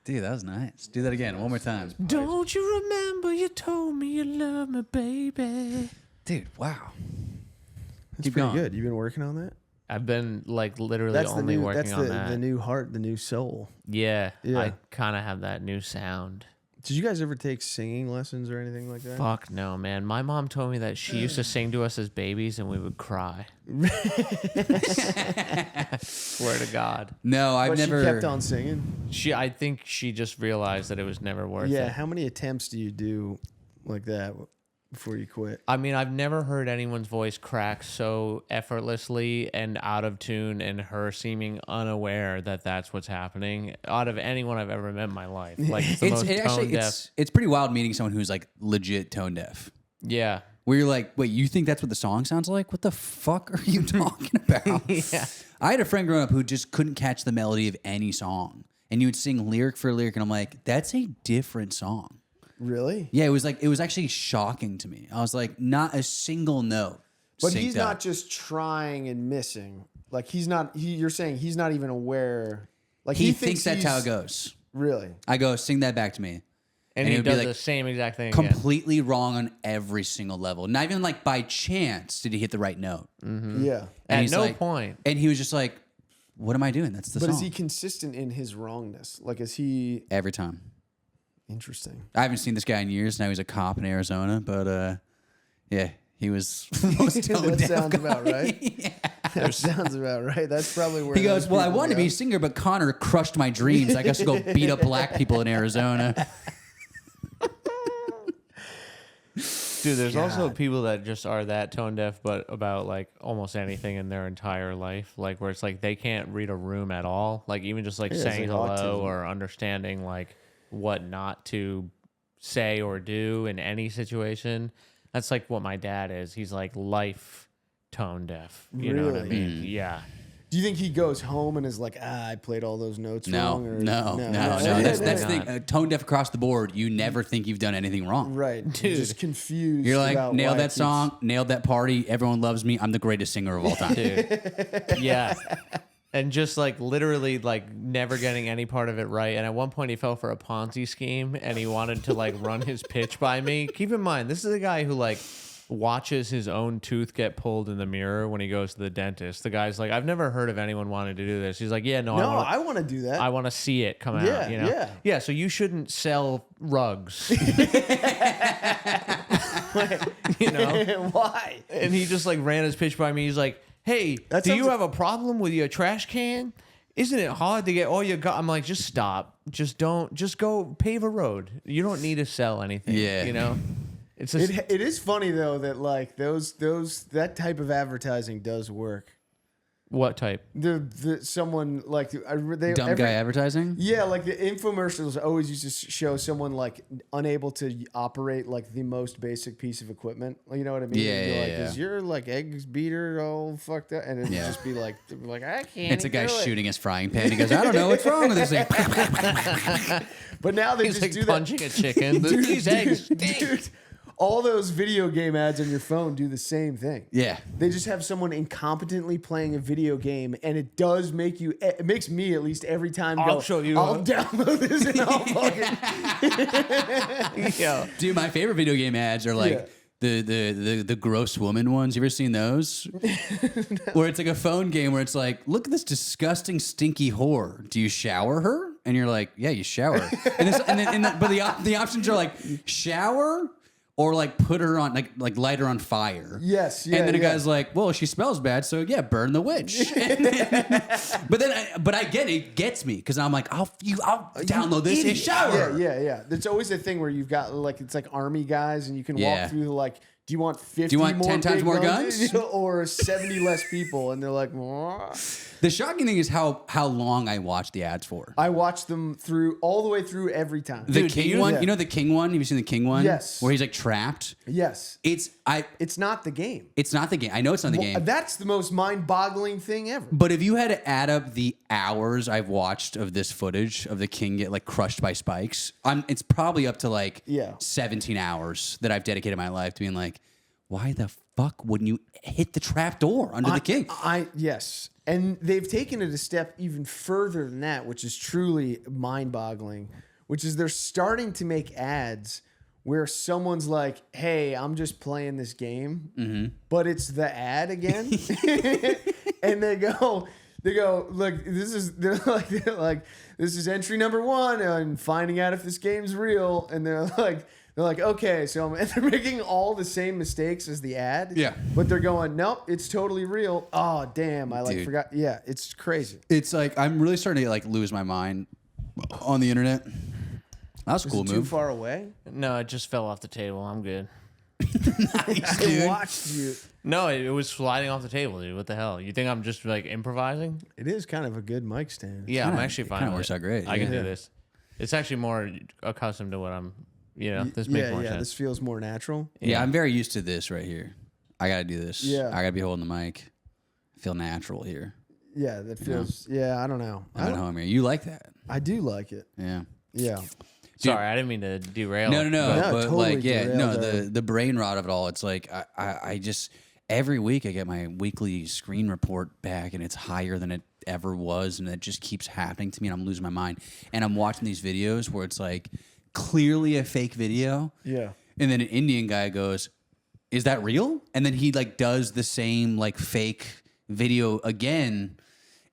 Dude, that was nice. Do that again, one more time. Don't you remember you told me you love me, baby? Dude, wow. That's pretty good. You've been working on that? I've been like literally only working on that. That's the new heart, the new soul. Yeah, I kind of have that new sound. Did you guys ever take singing lessons or anything like that? Fuck no, man. My mom told me that she used to sing to us as babies and we would cry. Swear to God. No, I've never. She kept on singing? I think she just realized that it was never worth it. Yeah, how many attempts do you do like that before you quit? I mean, I've never heard anyone's voice crack so effortlessly and out of tune and her seeming unaware that that's what's happening out of anyone I've ever met in my life. Like, it's the most tone deaf. It's pretty wild meeting someone who's like legit tone deaf. Yeah. Where you're like, wait, you think that's what the song sounds like? What the fuck are you talking about? Yeah. I had a friend growing up who just couldn't catch the melody of any song. And you would sing lyric for lyric, and I'm like, that's a different song. Really? Yeah, it was actually shocking to me. I was like, not a single note. But he's not just trying and missing. Like you're saying he's not even aware. Like he thinks that's how it goes. Really? I go, sing that back to me. And he does the same exact thing completely wrong on every single level. Not even like by chance did he hit the right note. Mm-hmm. Yeah. And at no point. And he was just like, what am I doing? That's the song. But is he consistent in his wrongness? Like, is he... Every time. Interesting. I haven't seen this guy in years. Now he's a cop in Arizona. But, yeah, he was the most That sounds guy. about right. Yeah. That sounds about right. That's probably where he goes, well, I wanted to be a singer, but Connor crushed my dreams. I guess to go beat up black people in Arizona. Dude, there's also people that just are that tone deaf, but about like almost anything in their entire life, like where it's like they can't read a room at all, like even just like saying hello autism. Or understanding like what not to say or do in any situation. That's like what my dad is. He's like life tone deaf. You know what I mean? Yeah. Do you think he goes home and is like, I played all those notes wrong? Or No. That's the thing. Tone deaf across the board. You never think you've done anything wrong. Right. Dude. You're just confused. You're like, nailed that song, nailed that party. Everyone loves me. I'm the greatest singer of all time. Dude. Yeah. And just like literally like never getting any part of it right. And at one point he fell for a Ponzi scheme and he wanted to like run his pitch by me. Keep in mind, this is a guy who like watches his own tooth get pulled in the mirror when he goes to the dentist. The guy's like, I've never heard of anyone wanting to do this. He's like, yeah, I want to do that. I want to see it come out. You know? Yeah. So you shouldn't sell rugs. You know why? And he just like ran his pitch by me. He's like, hey, do you have a problem with your trash can? Isn't it hard to get all your I'm like, just stop. Just go pave a road. You don't need to sell anything. Yeah. You know? It's just, it is funny though that like that type of advertising does work. What type? The someone like guy advertising. Yeah, like the infomercials always used to show someone like unable to operate like the most basic piece of equipment. You know what I mean? Yeah. Is your like eggs beater all fucked up? And it'd just be like I can't. It's a guy shooting his frying pan. He goes, I don't know what's wrong with this thing. But now they He's just like do punching that. a chicken. These eggs, dude. All those video game ads on your phone do the same thing. Yeah. They just have someone incompetently playing a video game, and it does make you, it makes me at least every time I'll show you. I'll download this and I'll fucking. Yeah. Dude, my favorite video game ads are like the gross woman ones. You ever seen those? No. Where it's like a phone game where it's like, look at this disgusting, stinky whore. Do you shower her? And you're like, yeah, you shower. But the options are like shower, or like put her on, like light her on fire. Yes, yeah. And then a guy's like, well, she smells bad, so yeah, burn the witch. But I get it. It gets me because I'm like, I'll download this and shower. Yeah. There's always a thing where you've got like, it's like army guys and you can walk through like, do you want 50 more 10 times more guns? Or 70 less people? And they're like, Wah. The shocking thing is how long I watch the ads for. I watch them all the way through every time. The King one, you know the King one? Have you seen the King one? Yes. Where he's like trapped? Yes. It's not the game. It's not the game. I know it's not the game. That's the most mind-boggling thing ever. But if you had to add up the hours I've watched of this footage of the King get like crushed by spikes, it's probably up to like 17 hours that I've dedicated my life to being like, why the fuck wouldn't you hit the trap door under the king? Yes. And they've taken it a step even further than that, which is truly mind-boggling, which is they're starting to make ads where someone's like, hey, I'm just playing this game, but it's the ad again. And they go, look, they're like, this is entry number 1 on finding out if this game's real. And they're like, okay, so and they're making all the same mistakes as the ad. Yeah. But they're going, nope, it's totally real. Oh, damn. I forgot. Yeah, it's crazy. It's like, I'm really starting to like lose my mind on the internet. That was a cool move. Too far away? No, it just fell off the table. I'm good. Nice, dude. I watched you. No, it was sliding off the table, dude. What the hell? You think I'm just like improvising? It is kind of a good mic stand. Yeah, I'm actually fine. Kind of works out great. I can do this. It's actually more accustomed to what I'm. This makes more sense. This feels more natural. Yeah, I'm very used to this right here. I got to do this. Yeah. I got to be holding the mic. Feel natural here. Yeah, that feels. Yeah, I don't know. I'm at home here. You like that? I do like it. Yeah. Yeah. Sorry, I didn't mean to derail. No. But totally like, yeah, derailed the brain rot of it all. It's like I just every week I get my weekly screen report back, and it's higher than it ever was, and it just keeps happening to me, and I'm losing my mind. And I'm watching these videos where it's like clearly a fake video. Yeah. And then an Indian guy goes, "Is that real?" And then he like does the same like fake video again,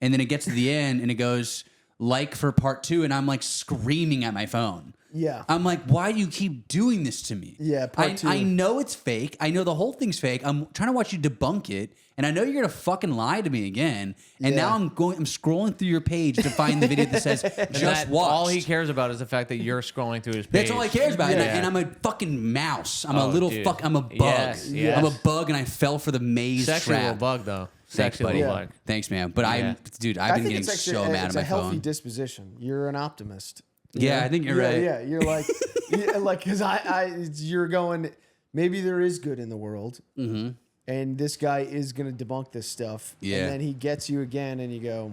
and then it gets to the end, and it goes, like for part 2, and I'm like screaming at my phone. Yeah. I'm like, why do you keep doing this to me? Yeah, part 2. I know it's fake. I know the whole thing's fake. I'm trying to watch you debunk it, and I know you're gonna fucking lie to me again. And now I'm scrolling through your page to find the video that says just watch. All he cares about is the fact that you're scrolling through his page. That's all he cares about. Yeah. And I'm a fucking mouse. I'm a little fuck. I'm a bug. Yes, yes. I'm a bug, and I fell for the maze Sexual trap. bug though. Thanks, Sexual buddy. bug. Thanks, man. But I've been getting so mad at my It's a healthy phone. disposition. You're an optimist. Yeah, I think you're right. Yeah, you're like, because you're going, maybe there is good in the world, and this guy is going to debunk this stuff. Yeah. And then he gets you again, and you go,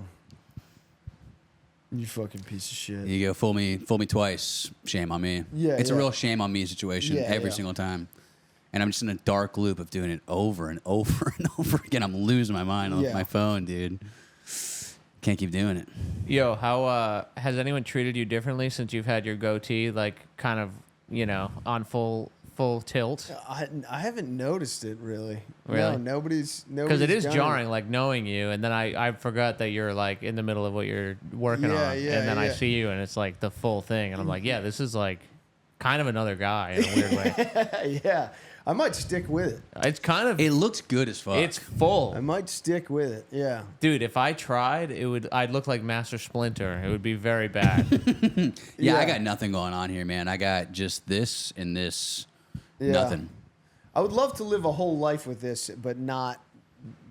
you fucking piece of shit. You go, fool me twice. Shame on me. Yeah, It's a real shame on me situation Yeah, every yeah. single time. And I'm just in a dark loop of doing it over and over and over again. I'm losing my mind on my phone, dude. Can't keep doing it. Yo, how has anyone treated you differently since you've had your goatee, like kind of, on full tilt? I haven't noticed it really. Really? No, nobody's Because it is done jarring, like knowing you, and then I forgot that you're like in the middle of what you're working on, and then I see you, and it's like the full thing, and I'm like, yeah, this is like kind of another guy in a weird way. Yeah, I might stick with it. It's kind of. It looks good as fuck. It's full. I might stick with it. Yeah. Dude, if I tried, I'd look like Master Splinter. It would be very bad. Yeah, I got nothing going on here, man. I got just this and this. Yeah. Nothing. I would love to live a whole life with this, but not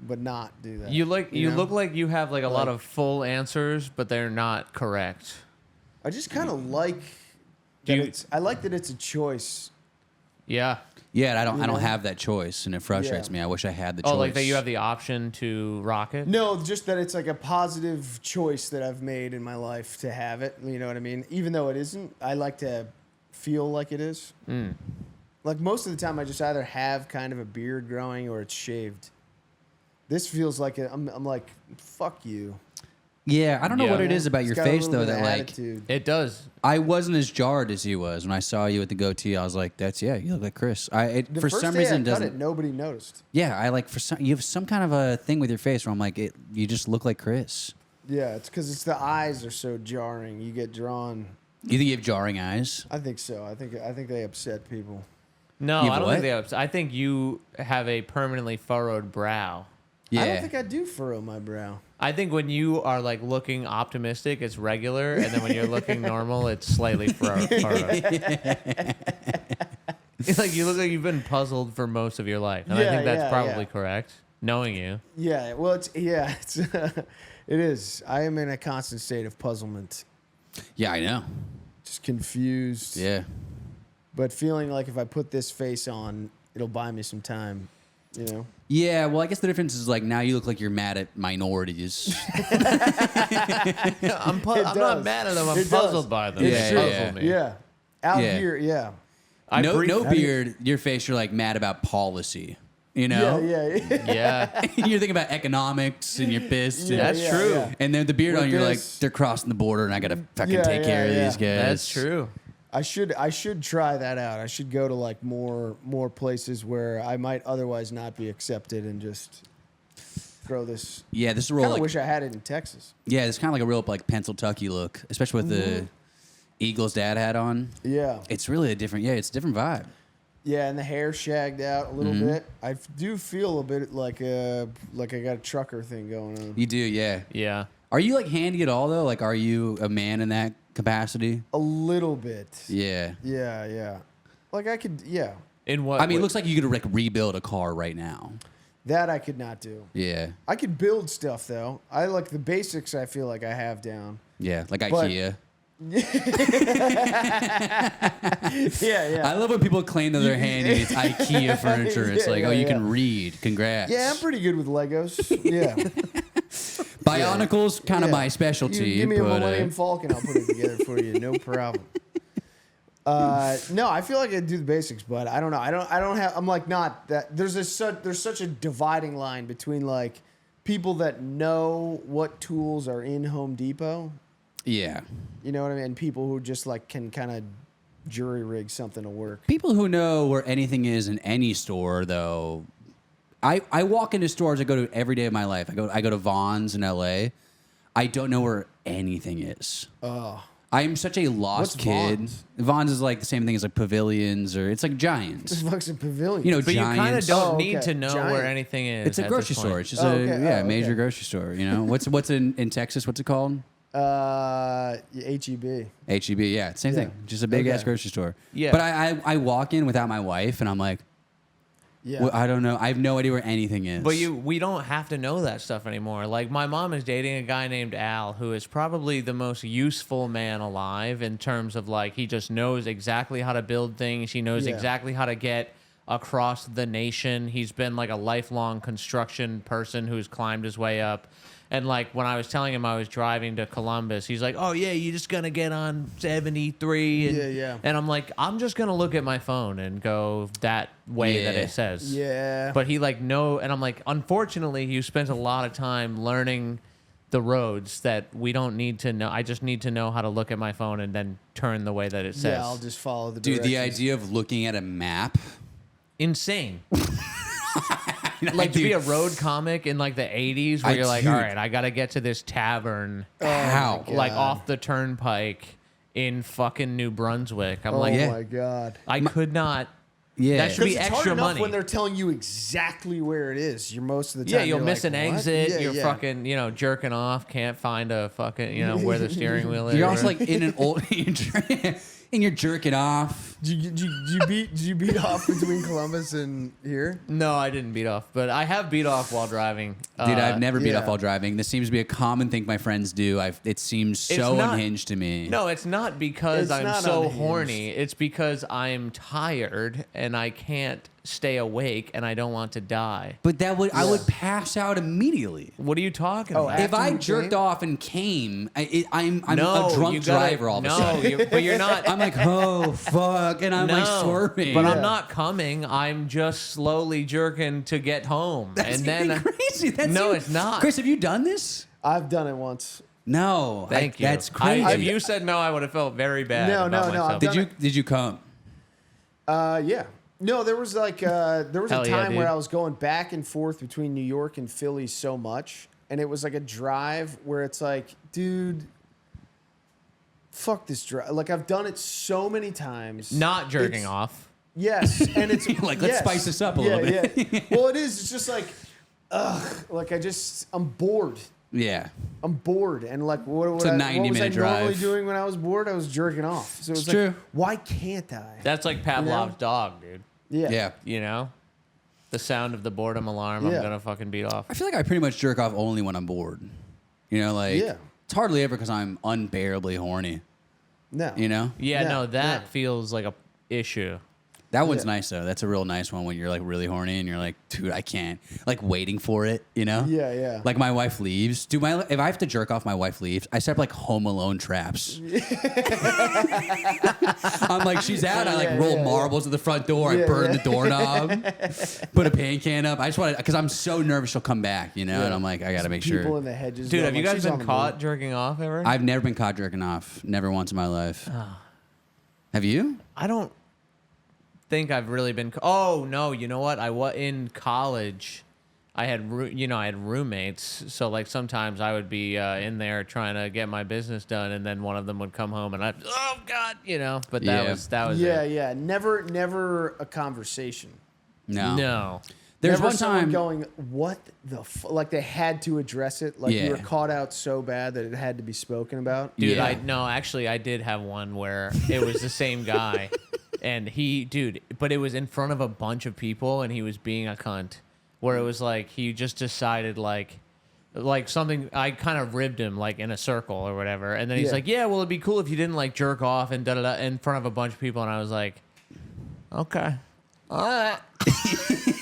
do that. You look know? like you have like a lot of full answers, but they're not correct. I just kind of like that I like that it's a choice. Yeah. Yeah, and I don't have that choice, and it frustrates me. I wish I had the choice. Oh, like that you have the option to rock it? No, just that it's like a positive choice that I've made in my life to have it. You know what I mean? Even though it isn't, I like to feel like it is. Like most of the time, I just either have kind of a beard growing or it's shaved. This feels like I'm like, fuck you. Yeah, I don't know what it is about your face though that like attitude. It does. I wasn't as jarred as he was when I saw you with the goatee. I was like, you look like Chris. The for first some day reason I cut doesn't. it, nobody noticed. Yeah, I like you have some kind of a thing with your face where I'm like, you just look like Chris. Yeah, it's because it's the eyes are so jarring. You get drawn. You think you have jarring eyes? I think so. I think they upset people. No, You have I don't what? think they upset. I think you have a permanently furrowed brow. Yeah. I don't think I do furrow my brow. I think when you are like looking optimistic, it's regular, and then when you're looking normal, it's slightly furrowed. It's like you look like you've been puzzled for most of your life, and I think that's probably correct, knowing you. Yeah, well, it's it is. I am in a constant state of puzzlement, Yeah, I know. just confused. Yeah. But feeling like if I put this face on, it'll buy me some time. You know. Yeah, well, I guess the difference is like now you look like you're mad at minorities. I'm not mad at them. I'm puzzled by them. Yeah, They yeah. puzzle me. Yeah. Out Yeah. here, yeah. No beard, your face, you're like mad about policy. you know? Yeah. You're thinking about economics and you're pissed. And, That's true. Yeah. and then the beard With on, you're like, this- they're crossing the border and I got to fucking Yeah, take care of yeah. these guys. That's true. I should try that out. I should go to like more places where I might otherwise not be accepted and just throw this. Yeah, this is a I real kind of like, wish I had it in Texas. yeah, it's kind of like a real like Pennsylvania look, especially with the Eagles dad hat on. Yeah. It's really a different, it's a different vibe. Yeah, and the hair shagged out a little Mm-hmm. bit. I do feel a bit like I got a trucker thing going on. You do, yeah. Yeah. Are you like handy at all though? Like, are you a man in that capacity? A little bit. Yeah. Yeah. Like I could, yeah. In what? I mean, it way? looks like you could like rebuild a car right now. That I could not do. Yeah. I could build stuff though. I like the basics. I feel like I have down. Yeah, like But- IKEA. Yeah. I love when people claim that they're handy. It's IKEA furniture. It's like, Yeah, oh, you yeah. can read. Congrats. Yeah, I'm pretty good with Legos. Yeah. Bionicles, kind of Yeah. my specialty. You give me a but, Millennium Falcon, I'll put it together for you, no problem. No, I feel like I do the basics, but I don't know. I don't have. I'm like not that. There's such a dividing line between like people that know what tools are in Home Depot. yeah. You know what I mean? And people who just like can kind of jury rig something to work. People who know where anything is in any store, though, I walk into stores I go to every day of my life. I go to Vaughn's in LA. I don't know where anything is. Oh, I'm such a lost What's kid. Vaughn's? Vaughn's is like the same thing as like Pavilions, or it's like Giants. this fucking pavilion. You know, But you kind of Giants. don't Oh, need okay. to know where Giant. anything is. It's a at grocery this point. store. It's just Oh, a okay. Oh, major okay. grocery store. You know, what's in Texas? What's it called? HEB. HEB. Yeah, same Yeah. thing. Just a big ass Okay. grocery store. Yeah. But I walk in without my wife, and I'm like, Yeah. well, I don't know. I have no idea where anything is. But we don't have to know that stuff anymore. Like my mom is dating a guy named Al, who is probably the most useful man alive in terms of like he just knows exactly how to build things. He knows Yeah. exactly how to get across the nation. He's been like a lifelong construction person who's climbed his way up. And like when I was telling him I was driving to Columbus, he's like, "Oh yeah, you're just gonna get on 73." And, Yeah. And I'm like, "I'm just gonna look at my phone and go that way that Yeah. it says." Yeah. But he like and I'm like, unfortunately, you spent a lot of time learning the roads that we don't need to know. I just need to know how to look at my phone and then turn the way that it says. Yeah, I'll just follow the dude, the directions. idea of looking at a map. Insane. Like to be a road comic in like the 80s where you're like, dude. all right, I got to get to this tavern How? God. like off the turnpike in fucking New Brunswick. I'm Oh like, Yeah. my god. I could not. Yeah. That should be Because it's extra hard enough money. when they're telling you exactly where it is. You're most of the Yeah, time. you'll you're miss like, an "What?" exit. Yeah, You're yeah. fucking, jerking off. Can't find a fucking, where the steering wheel is. You're also like in an old, and you're jerking off. Did you beat off between Columbus and here? No, I didn't beat off, but I have beat off while driving. Dude, I've never beat yeah. off while driving. This seems to be a common thing my friends do. It seems so not- unhinged to me. No, it's not because It's I'm not so unhinged. horny. It's because I'm tired and I can't stay awake and I don't want to die. But I would pass out immediately. What are you talking Oh, about? If I you jerked came? off and came, I'm No, a drunk you gotta- driver all of a no, sudden. but you're not. I'm like, oh fuck, and I'm like swerving. But I'm Yeah. not coming. I'm just slowly jerking to get home. That's and then even crazy. That's No, even- it's not. Chris, have you done this? I've done it once. No. Thank you. That's crazy. If you said no, I would have felt very bad. No, about no, no, myself. I've did you come? Yeah. No, there was like there was Hell a yeah, time where dude. I was going back and forth between New York and Philly so much, and it was like a drive where it's like, dude, fuck this drive. Like I've done it so many times. Not jerking It's- off. Yes, and it's Like, let's yes. spice this up a little bit. Yeah. Well, it is. It's just like, like I'm bored. Yeah. I'm bored, and like what a was I 90-minute normally drive. doing when I was bored? I was jerking off. So It's it's like, true. why can't I? That's like Pavlov's dog, dude. Yeah. Yeah. You know? The sound of the boredom alarm, Yeah. I'm going to fucking beat off. I feel like I pretty much jerk off only when I'm bored. You know, like Yeah. it's hardly ever because I'm unbearably horny. No. You know? Yeah, Yeah, no, that yeah. feels like a issue. That one's nice though. That's a real nice one when you're like really horny and you're like, dude, I can't. Like waiting for it, you know? Yeah, yeah. Like my wife leaves. If I have to jerk off, my wife leaves. I set up like Home Alone traps. I'm like, she's out. I like roll marbles at the front door. I burn the doorknob. Put a paint can up. I just want to, because I'm so nervous she'll come back, you know? And I'm like, I got to make sure. People in the hedges. Dude, have you like, guys been caught jerking off ever? I've never been caught jerking off. Never once in my life. Have you? I don't think I've really been. Oh no, you know what? I was in college. I had roommates, so like sometimes I would be in there trying to get my business done, and then one of them would come home, and oh god, you know. But that was it. Never a conversation. No. There's Never one time going, what the like they had to address it, like you were caught out so bad that it had to be spoken about. Dude, I did have one where it was the same guy. And but it was in front of a bunch of people, and he was being a cunt. Where it was like he just decided like something. I kind of ribbed him like in a circle or whatever, and then he's like, "Yeah, well, it'd be cool if you didn't like jerk off and da da da in front of a bunch of people." And I was like, "Okay, all right,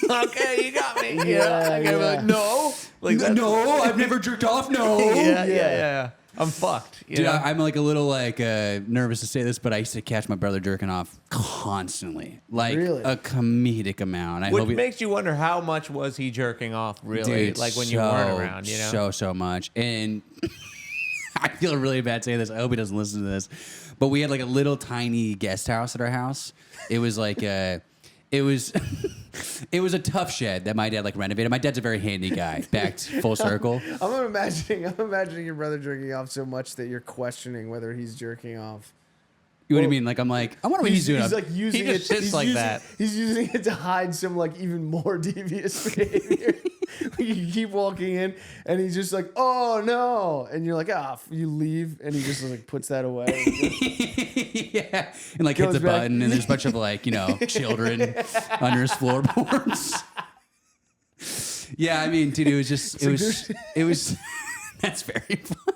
okay, you got me." Like, no, like no, I've never jerked off. No, yeah. I'm fucked. Dude, I'm like a little like nervous to say this, but I used to catch my brother jerking off constantly, like a comedic amount. Which makes you wonder how much was he jerking off, really? Dude, like when you weren't around, you know? So much. And I feel really bad saying this. I hope he doesn't listen to this. But we had like a little tiny guest house at our house. It was like it was a tough shed that my dad like renovated. My dad's a very handy guy. Back full circle. I'm imagining your brother jerking off so much that you're questioning whether he's jerking off. What do you mean? Like I'm like, I wonder what he's doing. He's like using he just sits like that. He's using it to hide some like even more devious behavior. You keep walking in, and he's just like, "Oh no!" And you're like, "Ah!" You leave, and he just like puts that away. Yeah, and like hits a button, and there's a bunch of like children under his floorboards. Yeah, I mean, dude, it was. That's very funny.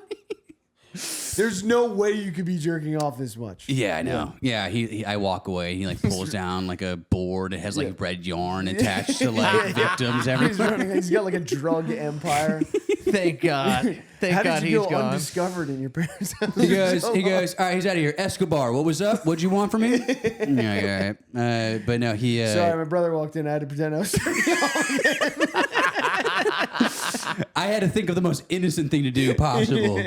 There's no way you could be jerking off this much. Yeah, I know. Yeah, I walk away. He like pulls down like a board. It has like red yarn attached to like victims everywhere. He's got like a drug empire. Thank God. How God did you he's go gone. Undiscovered in your parents' house? He goes, all right, he's out of here. Escobar, what was up? What'd you want from me? Yeah, but no, he... Sorry, my brother walked in. I had to pretend I was jerking off. I had to think of the most innocent thing to do possible.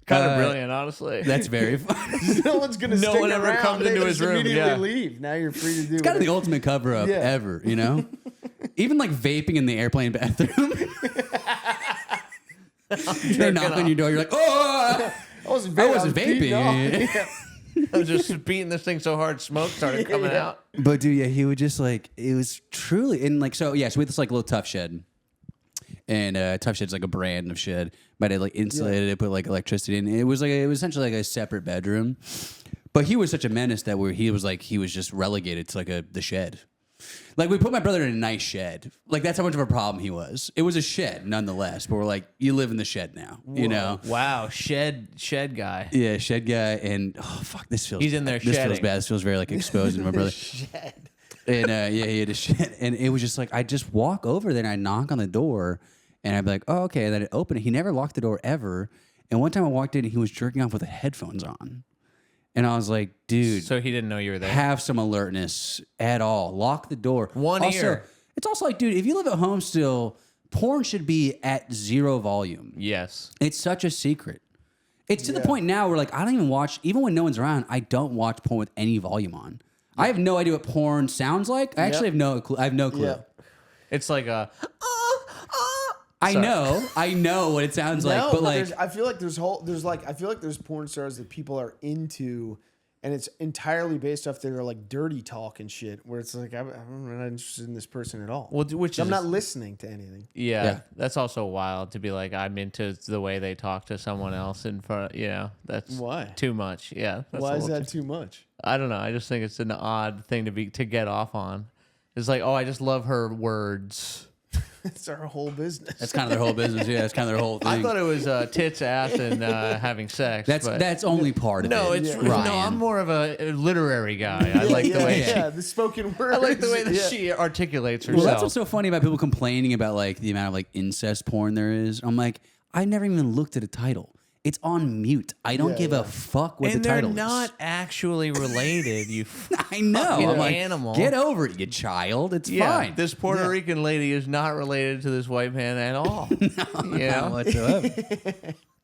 Kind of brilliant, honestly. That's very funny. No one's going to stick one ever around. comes They into just his room, immediately leave. Now you're free to do it. It's kind of the ultimate cover-up ever, you know? Even like vaping in the airplane bathroom. They knock on your door. You're like, oh! I wasn't vaping. I was just beating this thing so hard, smoke started coming out. But dude, yeah, he would just like, it was truly, and like, so we had this like little tough shed. And Tough Shed's like a brand of shed. My dad like insulated it, put like electricity in. It was essentially like a separate bedroom. But he was such a menace that he was just relegated to like the shed. Like we put my brother in a nice shed. Like that's how much of a problem he was. It was a shed nonetheless, but we're like, you live in the shed now. You know? Wow, shed guy. Yeah, shed guy. And oh fuck, this feels He's in there This shedding. feels bad. This feels very like exposed to my brother. Shed. And he had a shed. And it was just like I just walk over there and I knock on the door. And I'd be like, oh, okay. And then I'd open it. He never locked the door ever. And one time I walked in and he was jerking off with the headphones on. And I was like, dude. So he didn't know you were there. Have some alertness at all. Lock the door. Ear. It's also like, dude, if you live at home still, porn should be at 0 volume. Yes. It's such a secret. It's to the point now where like I don't even watch, even when no one's around, I don't watch porn with any volume on. I have no idea what porn sounds like. I actually have no clue. I have no clue. It's like a... I know what it sounds like, but like I feel like there's porn stars that people are into, and it's entirely based off their like dirty talk and shit. Where it's like I'm not interested in this person at all. Well, I'm not listening to anything. Yeah, that's also wild to be like I'm into the way they talk to someone else in front. That's why too much. Yeah, why is that too much? I don't know. I just think it's an odd thing to get off on. It's like, oh, I just love her words. That's our whole business. That's kind of their whole business. Yeah, that's kind of their whole thing. I thought it was tits, ass, and having sex. That's only part of it. No, it's no. I'm more of a literary guy. I like the way the spoken word. I like the way that she articulates herself. Well, that's what's so funny about people complaining about like the amount of like incest porn there is. I'm like, I never even looked at a title. It's on mute. I don't give a fuck what the title is. And they're not actually related, you I know. I'm like, animal. Get over it, you child. It's fine. This Puerto Rican lady is not related to this white man at all. Not whatsoever.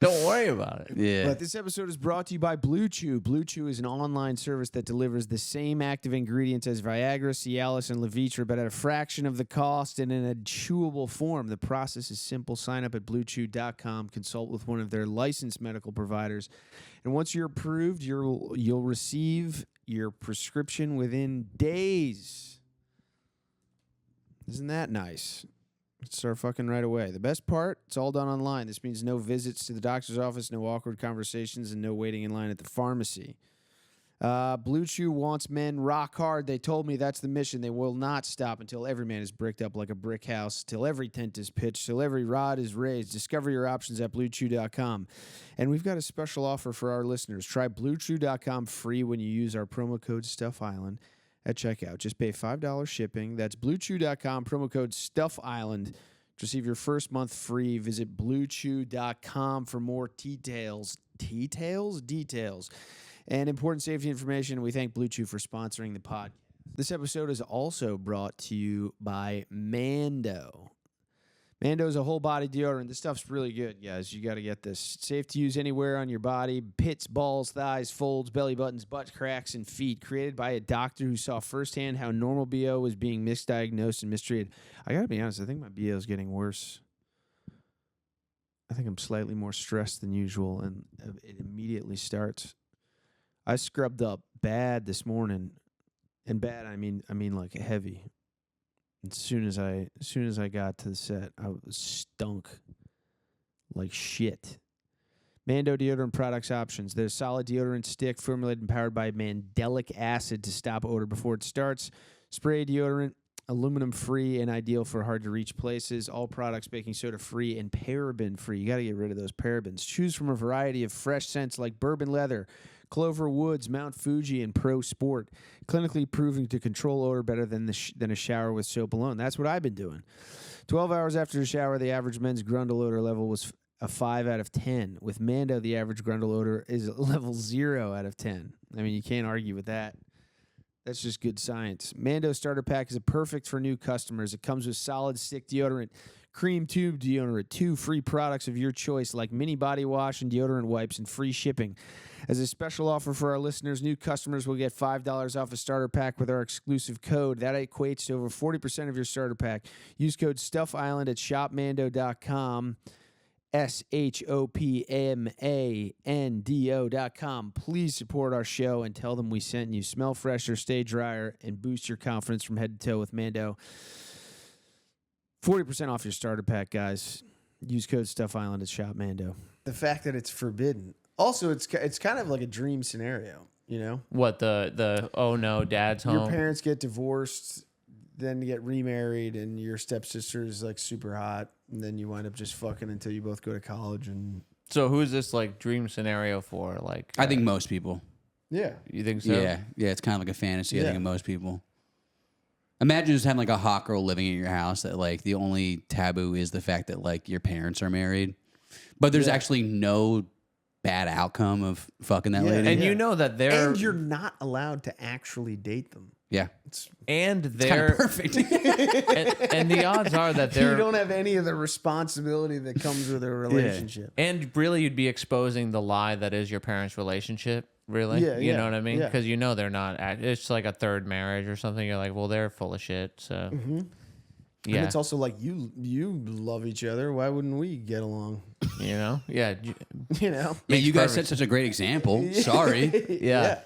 Don't worry about it. Yeah. But this episode is brought to you by BlueChew. BlueChew is an online service that delivers the same active ingredients as Viagra, Cialis, and Levitra, but at a fraction of the cost and in a chewable form. The process is simple. Sign up at BlueChew.com. Consult with one of their licensed medical providers. And once you're approved, you'll receive your prescription within days. Isn't that nice? Start fucking right away. The best part, it's all done online. This means no visits to the doctor's office, no awkward conversations, and no waiting in line at the pharmacy. BlueChew wants men rock hard. They told me that's the mission. They will not stop until every man is bricked up like a brick house, till every tent is pitched, till every rod is raised. Discover your options at BlueChew.com. And we've got a special offer for our listeners. Try BlueChew.com free when you use our promo code StuffIsland at checkout. Just pay $5 shipping. That's BlueChew.com, promo code StuffIsland. To receive your first month free, visit BlueChew.com for more details. Details? And important safety information. We thank BlueChew for sponsoring the pod. This episode is also brought to you by Mando. Mando is a whole body deodorant. This stuff's really good, guys. You got to get this. Safe to use anywhere on your body. Pits, balls, thighs, folds, belly buttons, butt cracks, and feet. Created by a doctor who saw firsthand how normal BO was being misdiagnosed and mistreated. I got to be honest. I think my BO is getting worse. I think I'm slightly more stressed than usual, and it immediately starts. I scrubbed up bad this morning, and bad I mean like heavy. As soon as I got to the set, I was stunk like shit. Mando deodorant products options. There's solid deodorant stick formulated and powered by mandelic acid to stop odor before it starts. Spray deodorant, aluminum free and ideal for hard to reach places. All products baking soda free and paraben free. You got to get rid of those parabens. Choose from a variety of fresh scents like bourbon leather, Clover Woods, Mount Fuji, and Pro Sport, clinically proving to control odor better than a shower with soap alone. That's what I've been doing. 12 hours after the shower, the average men's grundle odor level was a 5 out of 10. With Mando, the average grundle odor is level 0 out of 10. I mean, you can't argue with that. That's just good science. Mando Starter Pack is perfect for new customers. It comes with solid stick deodorant, cream tube deodorant, 2 free products of your choice like mini body wash and deodorant wipes, and free shipping. As a special offer for our listeners, new customers will get $5 off a starter pack with our exclusive code. That equates to over 40% of your starter pack. Use code StuffIsland at shopmando.com, ShopMando.com. Please support our show and tell them we sent you. Smell fresher, stay drier, and boost your confidence from head to toe with Mando. 40% off your starter pack, guys. Use code StuffIsland at ShopMando. The fact that it's forbidden. Also, it's kind of like a dream scenario, you know? What, the oh no, dad's home? Your parents get divorced, then get remarried, and your stepsister is like super hot, and then you wind up just fucking until you both go to college. And so who's this like dream scenario for? Like, I think most people. Yeah. You think so? Yeah, it's kind of like a fantasy. I think of most people. Imagine just having like a hot girl living in your house that like the only taboo is the fact that like your parents are married, but there's actually no bad outcome of fucking that lady. And you know that they're... And you're not allowed to actually date them. Yeah. And kind they're... of perfect. and the odds are that they're... You don't have any of the responsibility that comes with a relationship. Yeah. And really, you'd be exposing the lie that is your parents' relationship, really. Yeah, you know what I mean? Yeah. Because you know they're not... It's like a third marriage or something. You're like, well, they're full of shit, so... Mm-hmm. Yeah. And it's also like, you love each other. Why wouldn't we get along? You know? Yeah. You know? Yeah, you guys set such a great example. Sorry. Yeah.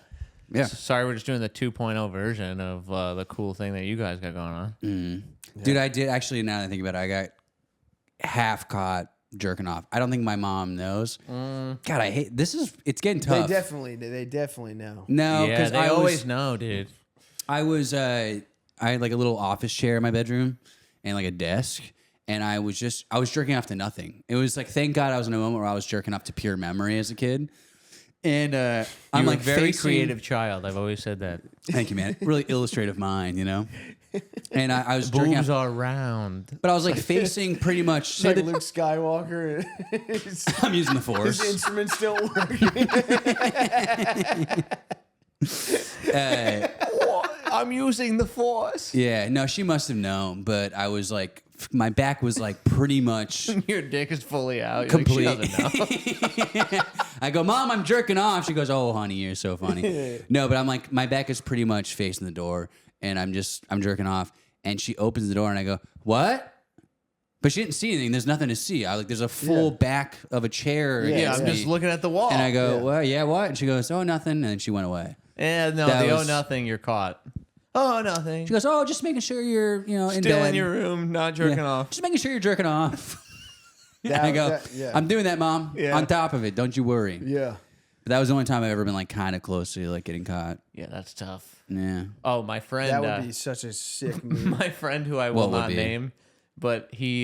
Yeah. Sorry, we're just doing the 2.0 version of the cool thing that you guys got going on. Mm. Yeah. Dude, I did actually, now that I think about it, I got half caught jerking off. I don't think my mom knows. God, I hate this. It's getting tough. They definitely know. No, because they always know, dude. I had like a little office chair in my bedroom and like a desk. and I was jerking off to nothing. It was like, thank God I was in a moment where I was jerking off to pure memory as a kid. And I'm like very creative child. I've always said that. Thank you, man. Really illustrative mind, you know. And I was jerking Boobs off, are round. but I was like facing pretty much. It's like Luke Skywalker. I'm using the Force. His instruments don't work. I'm using the Force. Yeah, no, she must have known, but I was like, my back was like pretty much Your dick is fully out. complete. Like, she doesn't know. I go, Mom, I'm jerking off. She goes, oh, honey, you're so funny. No, but I'm like, my back is pretty much facing the door, and I'm jerking off, and she opens the door, and I go, what? But she didn't see anything. There's nothing to see. I like, there's a full back of a chair. Yeah, against I'm me. just looking at the wall. And I go, well, yeah, what? And she goes, oh, nothing. And then she went away. Yeah, no, That the was- nothing, you're caught. Oh, nothing. She goes, oh, just making sure you're, in Still bed. in your room, not jerking Yeah. off. Just making sure you're jerking off. That- I go, that- I'm doing that, Mom. Yeah. On top of it, don't you worry. Yeah. But that was the only time I've ever been like kind of close to like getting caught. Yeah, that's tough. Yeah. Oh, my friend. That would be such a sick move. My friend, who I will What would not be? name, but his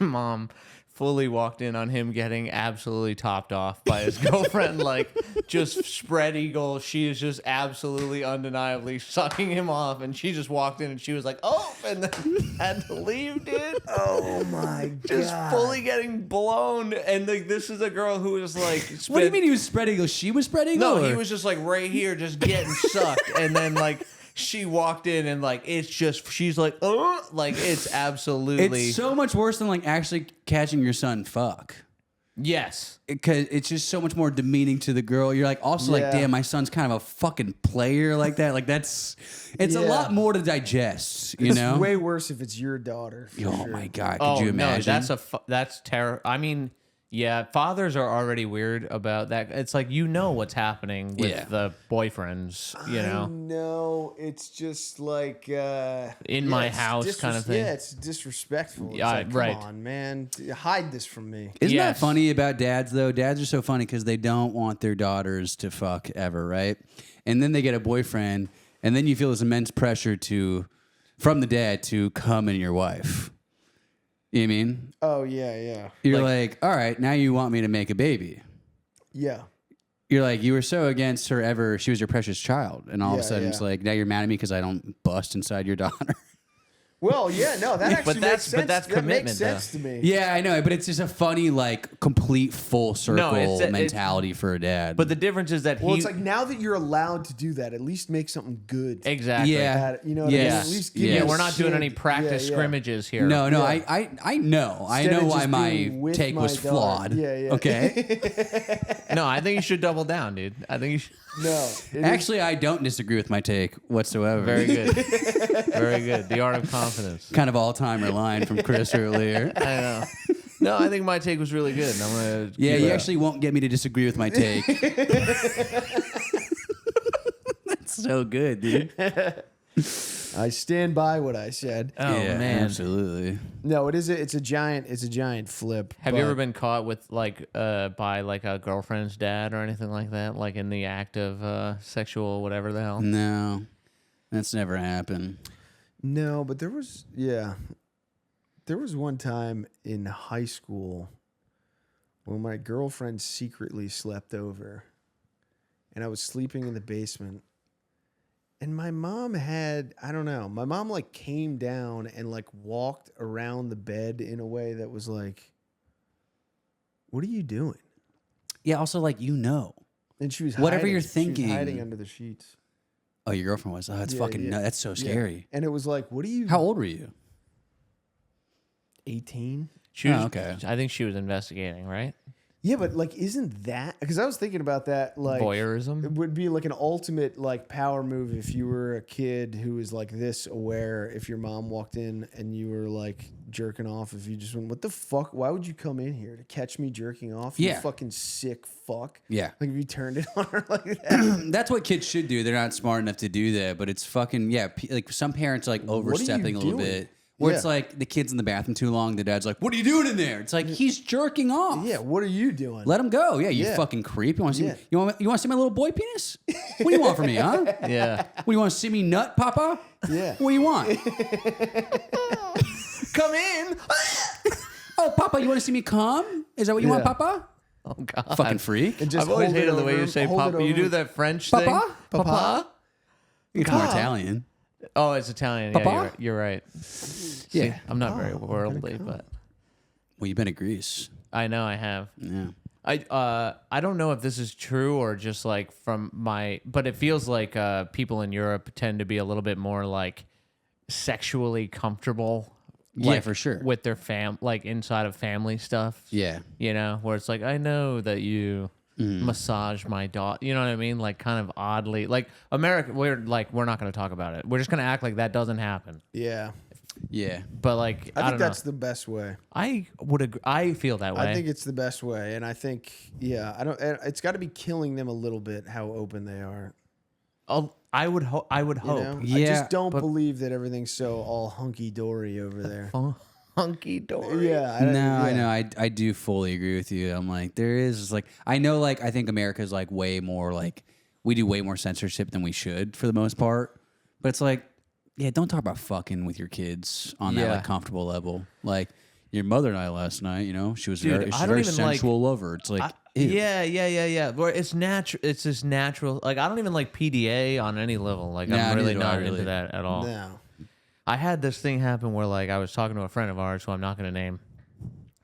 mom fully walked in on him getting absolutely topped off by his girlfriend, like just spread eagle. She is just absolutely undeniably sucking him off, and she just walked in and she was like, "Oh," and then had to leave, dude. Oh my god. Just fully getting blown, and like this is a girl who was like, What do you mean he was spread eagle? She was spread eagle? No, he or- was just like right here, just getting sucked, and then like she walked in, and like it's just she's like, oh, like it's absolutely It's so much worse than like actually catching your son fuck. yes. Because it's just so much more demeaning to the girl. You're like, also like, Yeah. damn, my son's kind of a fucking player like that. Like it's a Yeah. lot more to digest, you It's know? way worse if it's your daughter. for Oh sure. my God. Could Oh you imagine? no, that's terrible. I mean, yeah, fathers are already weird about that. It's like what's happening with Yeah. the boyfriends, I know. It's just like In my it's house kind of thing. Yeah, it's disrespectful. It's Yeah, like, right. Come on, man, hide this from me. Isn't Yes. that funny about dads, though? Dads are so funny because they don't want their daughters to fuck ever, right? And then they get a boyfriend, and then you feel this immense pressure from the dad to come in your wife. You know what I mean? Oh yeah. You're like, all right, now you want me to make a baby. Yeah. You're like, you were so against her ever. She was your precious child. And all of a Yeah, sudden it's yeah. like, now you're mad at me because I don't bust inside your daughter. Well, yeah, no, that actually But makes sense. that's that commitment, makes sense to me. Yeah, I know. But it's just a funny, like, complete full circle it's- mentality for a dad. But the difference is that Well, it's like now that you're allowed to do that, at least make something good. exactly. Yeah. At it, you know what I mean? Yes. At least give Yeah, me Yeah, a we're not doing any shake. practice Yeah, yeah. scrimmages here. no, Yeah. I know. I Instead know of why just my being with take my was daughter. flawed. Yeah, yeah. Okay. No, I think you should double down, dude. I think you should. No, it Actually, I don't disagree with my take whatsoever. Very good. Very good. The art of confidence. Kind of all-timer line from Chris earlier. I know. No, I think my take was really good. And I'm gonna Yeah, keep you it. actually won't get me to disagree with my take. That's so good, dude. I stand by what I said. Oh yeah, man. absolutely. No, it's a giant flip. Have you but- ever been caught with by like a girlfriend's dad or anything like that? Like in the act of sexual whatever the hell? No, that's never happened. No, but there was one time in high school when my girlfriend secretly slept over and I was sleeping in the basement and my mom my mom like came down and like walked around the bed in a way that was like, what are you doing? Yeah, also like And she was Whatever hiding. you're She was thinking. hiding under the sheets. Oh, your girlfriend was. Oh, that's Yeah, fucking. yeah. No, that's so Yeah. scary. And it was like, what are you? How old were you? 18? She was, okay. I think she was investigating, right? Yeah, but like, isn't that because I was thinking about that? Like, Voyeurism? it would be like an ultimate like power move if you were a kid who was like this aware. If your mom walked in and you were like jerking off, if you just went, "What the fuck? Why would you come in here to catch me jerking off? You Yeah. fucking sick fuck." Yeah. Like if you turned it on her like that. That's what kids should do. They're not smart enough to do that, but it's fucking like some parents are like are you overstepping a little doing? bit. Where it's Yeah. like the kid's in the bathroom too long. The dad's like, "What are you doing in there?" It's like he's jerking off. Yeah, what are you doing? Let him go. Yeah, you Yeah. fucking creep. You want to see? Yeah. You want to see my little boy penis? What do you want from me, huh? Yeah. What do you want to see me nut, Papa? Yeah. What do you want? Come in. Oh, Papa, you want to see me come? Is that what you want, Papa? Oh God, Fucking freak. And just I've always hold it hated the way over you him, say hold it Papa. You over do him. that French Papa? thing. Papa. It's more Italian. Oh, it's Italian. Papa? Yeah, you're right. Yeah. I'm not very worldly, but Well, you've been to Greece. I know I have. Yeah. I don't know if this is true or just like from my, but it feels like people in Europe tend to be a little bit more like sexually comfortable. Yeah, Like, for sure. With their like inside of family stuff. Yeah. You know, where it's like, I know that you massage my daughter. You know what I mean? Like kind of oddly, like America, we're not going to talk about it. We're just going to act like that doesn't happen. Yeah. Yeah. But like, I think don't that's know. the best way. I would agree. I feel that way. I think it's the best way. And I think, it's got to be killing them a little bit how open they are. I would hope. You know? I Yeah, just don't believe that everything's so all hunky dory over there. Hunky dory. Yeah. I know. I do fully agree with you. I'm like, there is like, I know, like, I think America's like way more like, we do way more censorship than we should for the most part. But it's like, yeah, don't talk about fucking with your kids on that like comfortable level. Like your mother and I last night, you know, she was Dude, she's I a don't very even sensual lover. It's like, ew. Yeah. Where it's natural. It's just natural. Like I don't even like PDA on any level. Like I'm really not into that at all. No. I had this thing happen where like I was talking to a friend of ours who I'm not going to name,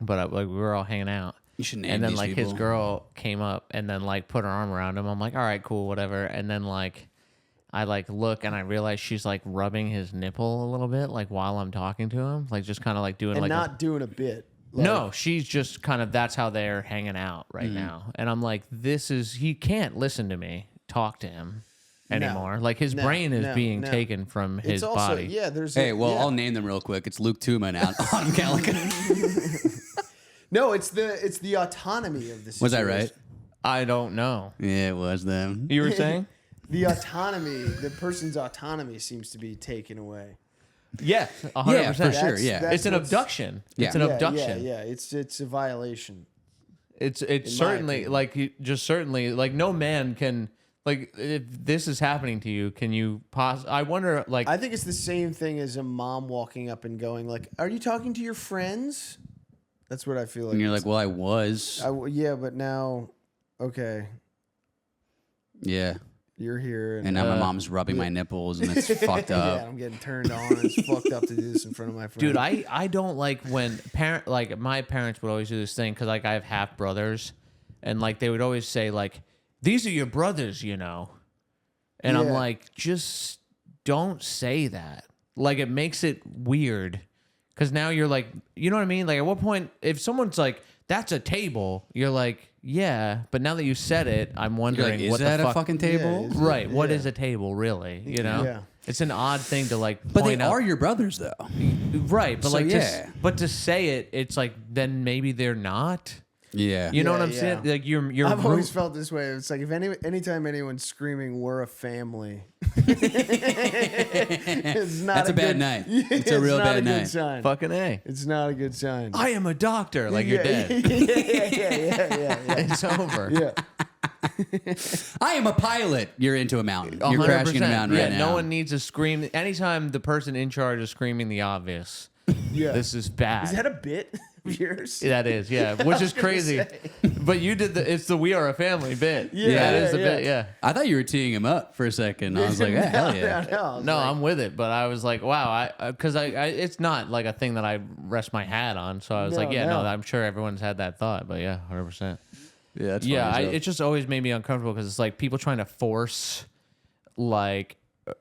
but like we were all hanging out. You should name And then these like people. his girl came up and then like put her arm around him. I'm like, all right, cool, whatever. And then like I like look and I realize she's like rubbing his nipple a little bit like while I'm talking to him, like just kind of like doing And like not doing a bit. Like, no, she's just kind of that's how they're hanging out right now. And I'm like, he can't listen to me talk to him anymore. Like his brain is being taken from his It's also, body. yeah, there's Hey, I'll name them real quick. It's Luke Tuma and Autumn Calico. No, it's the autonomy of the situation. Was I right? I don't know. Yeah, it was them. You were saying? The autonomy, the person's autonomy seems to be taken away. Yeah, 100%. Yeah, for sure. Yeah. It's an abduction. Yeah. It's an abduction. Yeah. It's a violation. It's certainly opinion. like certainly like no man can like if this is happening to you, can you I wonder like I think it's the same thing as a mom walking up and going like, "Are you talking to your friends?" That's what I feel like. And you're like, well, I was. yeah, but now, okay, Yeah. you're here, And now my mom's rubbing my nipples and it's fucked up. yeah, I'm getting turned on. It's fucked up to do this in front of my friends. dude, I don't like when my parents would always do this thing because like I have half brothers, and like they would always say like, "These are your brothers," you know, and I'm Yeah. like, just don't say that. Like it makes it weird because now you're like, you know what I mean? Like at what point if someone's like, "That's a table," you're like, yeah, but now that you said it, I'm You're wondering like, is what that the a fuck. fucking table? Yeah, Right? What Yeah. is a table really? You know? Yeah. It's an odd thing to like. But they point out. are your brothers, though. Right, but So, like, yeah. but to say it, it's like then maybe they're not. Yeah. You know what Yeah, I'm saying? yeah. Like you're. I've always felt this way. It's like if anytime anyone's screaming, "We're a family," it's not. That's a bad night. It's a real not bad a good night. sign. fucking A. It's not a good sign. I am a doctor. Like you're yeah, dead. yeah. It's over. Yeah. I am a pilot. You're into a mountain. You're 100%. crashing in a mountain yeah, right now. no one needs to scream. Anytime the person in charge is screaming the obvious, Yeah. this is bad. Is that a bit of yours? That is, yeah, which is crazy. But you did it's the "We Are a Family" bit. Yeah, that is the yeah. bit. Yeah. I thought you were teeing him up for a second. I was like, yeah, hell yeah. No, I'm with it, but I was like, wow, because I it's not like a thing that I rest my hat on. So I was like, No. I'm sure everyone's had that thought, but yeah, 100%. Yeah, that's Yeah, funny as hell. it just always made me uncomfortable because it's like people trying to force, like,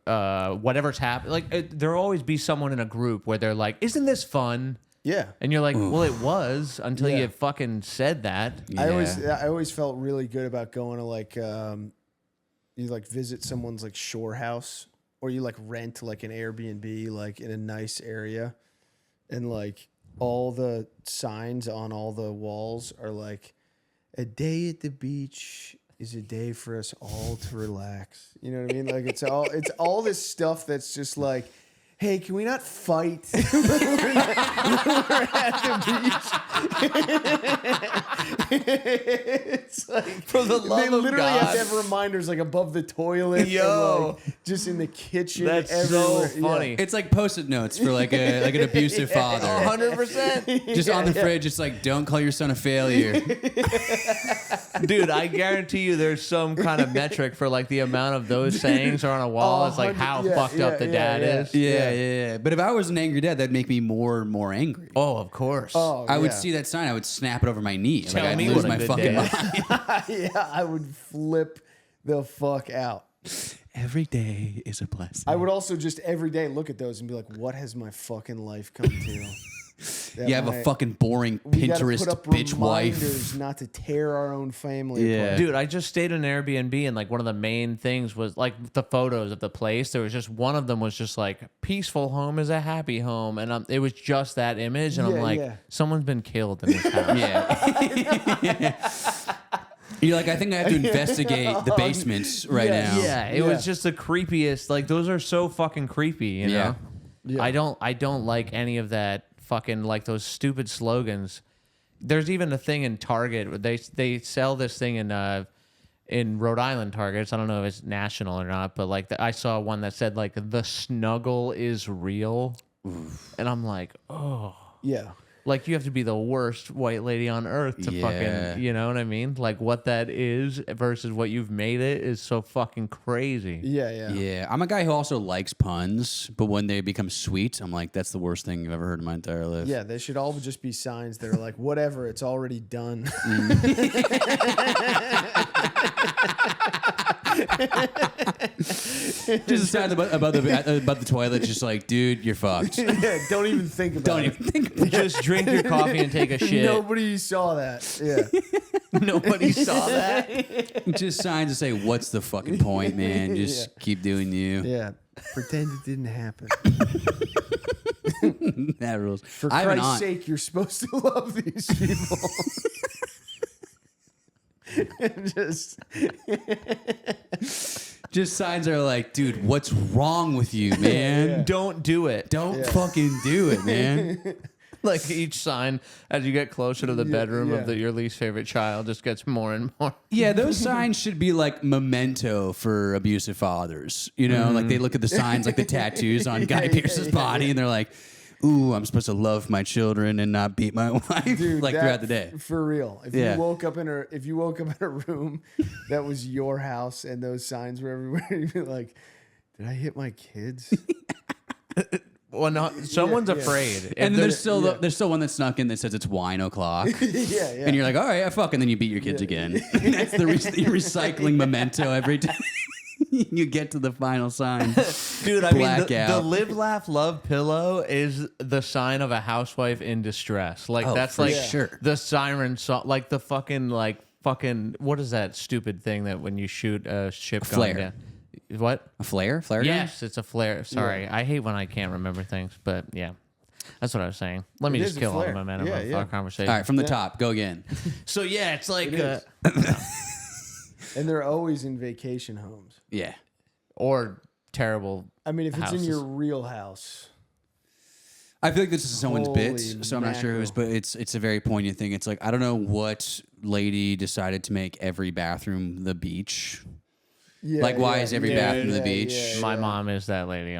whatever's happening. Like, there'll always be someone in a group where they're like, "Isn't this fun?" Yeah. And you're like, "Well, it was until Yeah. you fucking said that." I always felt really good about going to like you like visit someone's like shore house or you like rent like an Airbnb like in a nice area and like all the signs on all the walls are like a day at the beach is a day for us all to relax. You know what I mean? Like it's all this stuff that's just like, hey, can we not fight when we're at the beach? It's like For the love they of literally God. have to have reminders like above the toilet, Yo. and, like, just in the kitchen. That's everywhere. so funny. It's like post-it notes for like an abusive father. 100%. Just on the fridge, it's like, don't call your son a failure. Dude, I guarantee you there's some kind of metric for like the amount of those sayings are on a wall. It's like how fucked up the dad is. Yeah. But if I was an angry dad, that'd make me more and more angry. Oh, of course. Oh, I would see that sign, I would snap it over my knee. Tell I'd me lose what a my good fucking dad. mind. yeah, I would flip the fuck out. Every day is a blessing. I would also just every day look at those and be like, what has my fucking life come to? You have a fucking boring Pinterest put up bitch wife. reminders not to tear our own family apart. Dude, I just stayed in an Airbnb and like one of the main things was like the photos of the place. There was just one of them was just like peaceful home is a happy home, and it was just that image, and I'm like, someone's been killed in this house. Yeah. You're like, I think I have to investigate the basements right now. Yeah, it was just the creepiest. Like those are so fucking creepy, you know. Yeah. I don't like any of that fucking like those stupid slogans. There's even a thing in Target. They sell this thing in Rhode Island Targets. I don't know if it's national or not, but like I saw one that said like the snuggle is real, and I'm like, oh Yeah. like you have to be the worst white lady on earth to fucking, you know what I mean? Like what that is versus what you've made it is so fucking crazy. Yeah. I'm a guy who also likes puns, but when they become sweet, I'm like, that's the worst thing I've ever heard in my entire life. Yeah, they should all just be signs that are like, whatever, it's already done. Just signs about the toilet, just like, dude, you're fucked. Yeah, don't even think about it. Just drink your coffee and take a shit. Nobody saw that. Yeah. Nobody saw that. Just signs to say, what's the fucking point, man? Just keep doing you. Yeah. Pretend it didn't happen. That rules. For I have an Christ's aunt. sake, you're supposed to love these people. Just signs are like, dude, what's wrong with you, man? Don't do it. Don't fucking do it, man. Like each sign, as you get closer to the bedroom of your least favorite child, just gets more and more. Yeah, those signs should be like memento for abusive fathers. You know, like they look at the signs like the tattoos on Guy Pearce's body, and they're like, ooh, I'm supposed to love my children and not beat my wife. Dude, like throughout the day. For real. If you woke up in a room that was your house and those signs were everywhere, you'd be like, did I hit my kids? Well, no, someone's afraid. And then there's still one that snuck in that says it's wine o'clock. Yeah. And you're like, all right, fuck, and then you beat your kids again. That's the you're recycling memento every time you get to the final sign. Dude, I mean, the Blackout. live, laugh, love pillow is the sign of a housewife in distress. Like that's for like sure. the siren song, like the fucking what is that stupid thing that when you shoot a ship going flare. down? What? A flare? Flare gun? Yes, it's a flare. Sorry, I hate when I can't remember things, but yeah. That's what I was saying. Let me It just is a kill all the flare. momentum Yeah, of yeah. our conversation. All right, from the top, go again. So yeah, it's like And they're always in vacation homes. Yeah. or terrible. I mean, if it's in houses. your real house. I feel like this is someone's Holy bit, so I'm not sure who's, mackerel. but it's a very poignant thing. It's like, I don't know what lady decided to make every bathroom the beach. Yeah, Like, why is every bathroom the beach? My mom is that lady.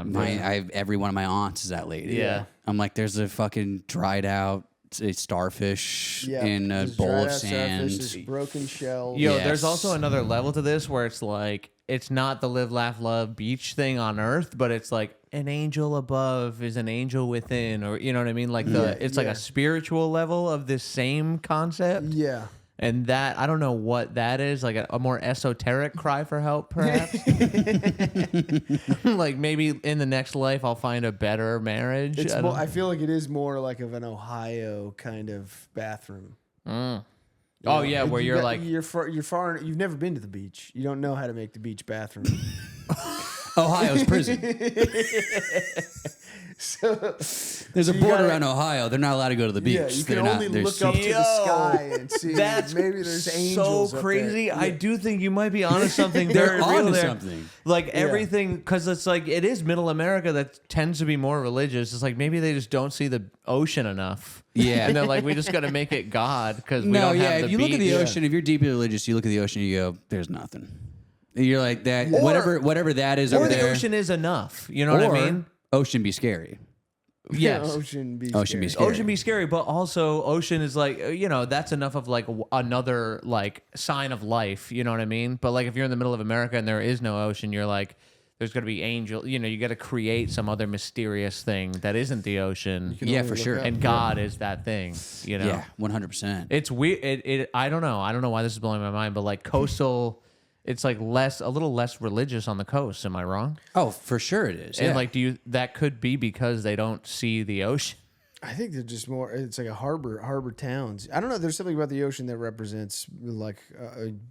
Every one of my aunts is that lady. Yeah. I'm like, there's a fucking dried out starfish in a just bowl dried of out sand. starfish, just broken shells. Yo, Yes. there's also another level to this where it's like it's not the live, laugh, love beach thing on Earth, but it's like an angel above is an angel within, or you know what I mean? Like it's like a spiritual level of this same concept. Yeah. And that I don't know what that is, like a more esoteric cry for help, perhaps. Like maybe in the next life I'll find a better marriage. It's more, I feel like it is more like of an Ohio kind of bathroom. Oh yeah, where you're like you're far. You've never been to the beach. You don't know how to make the beach bathroom. Ohio's prison. So There's a border around Ohio. They're not allowed to go to the beach. Yeah, you can They're only not, look up to the sky and see. That's maybe there's angels. so up crazy. there. I do think you might be onto something They're very real onto there. something. Like everything, because it's like it is Middle America that tends to be more religious. It's like maybe they just don't see the ocean enough. Yeah. And they're like, we just got to make it God because we don't have the if you look at the beach. ocean, if you're deeply religious, you look at the ocean, you go, "There's nothing." You're like that. Whatever that is Or over the there. ocean is enough. You know what I mean? Ocean be scary. Yes. Ocean be Ocean scary. be scary. Ocean be scary, but also ocean is like, that's enough of like another like sign of life. You know what I mean? But like if you're in the middle of America and there is no ocean, you're like, there's going to be angel. You got to create some other mysterious thing that isn't the ocean. Yeah, for sure. And God is that thing. Yeah, 100%. It's weird. I don't know. I don't know why this is blowing my mind, but like coastal, it's like a little less religious on the coast. Am I wrong? Oh, for sure it is. And yeah. like, that could be because they don't see the ocean. I think they're just more. It's like a harbor towns. I don't know. There's something about the ocean that represents like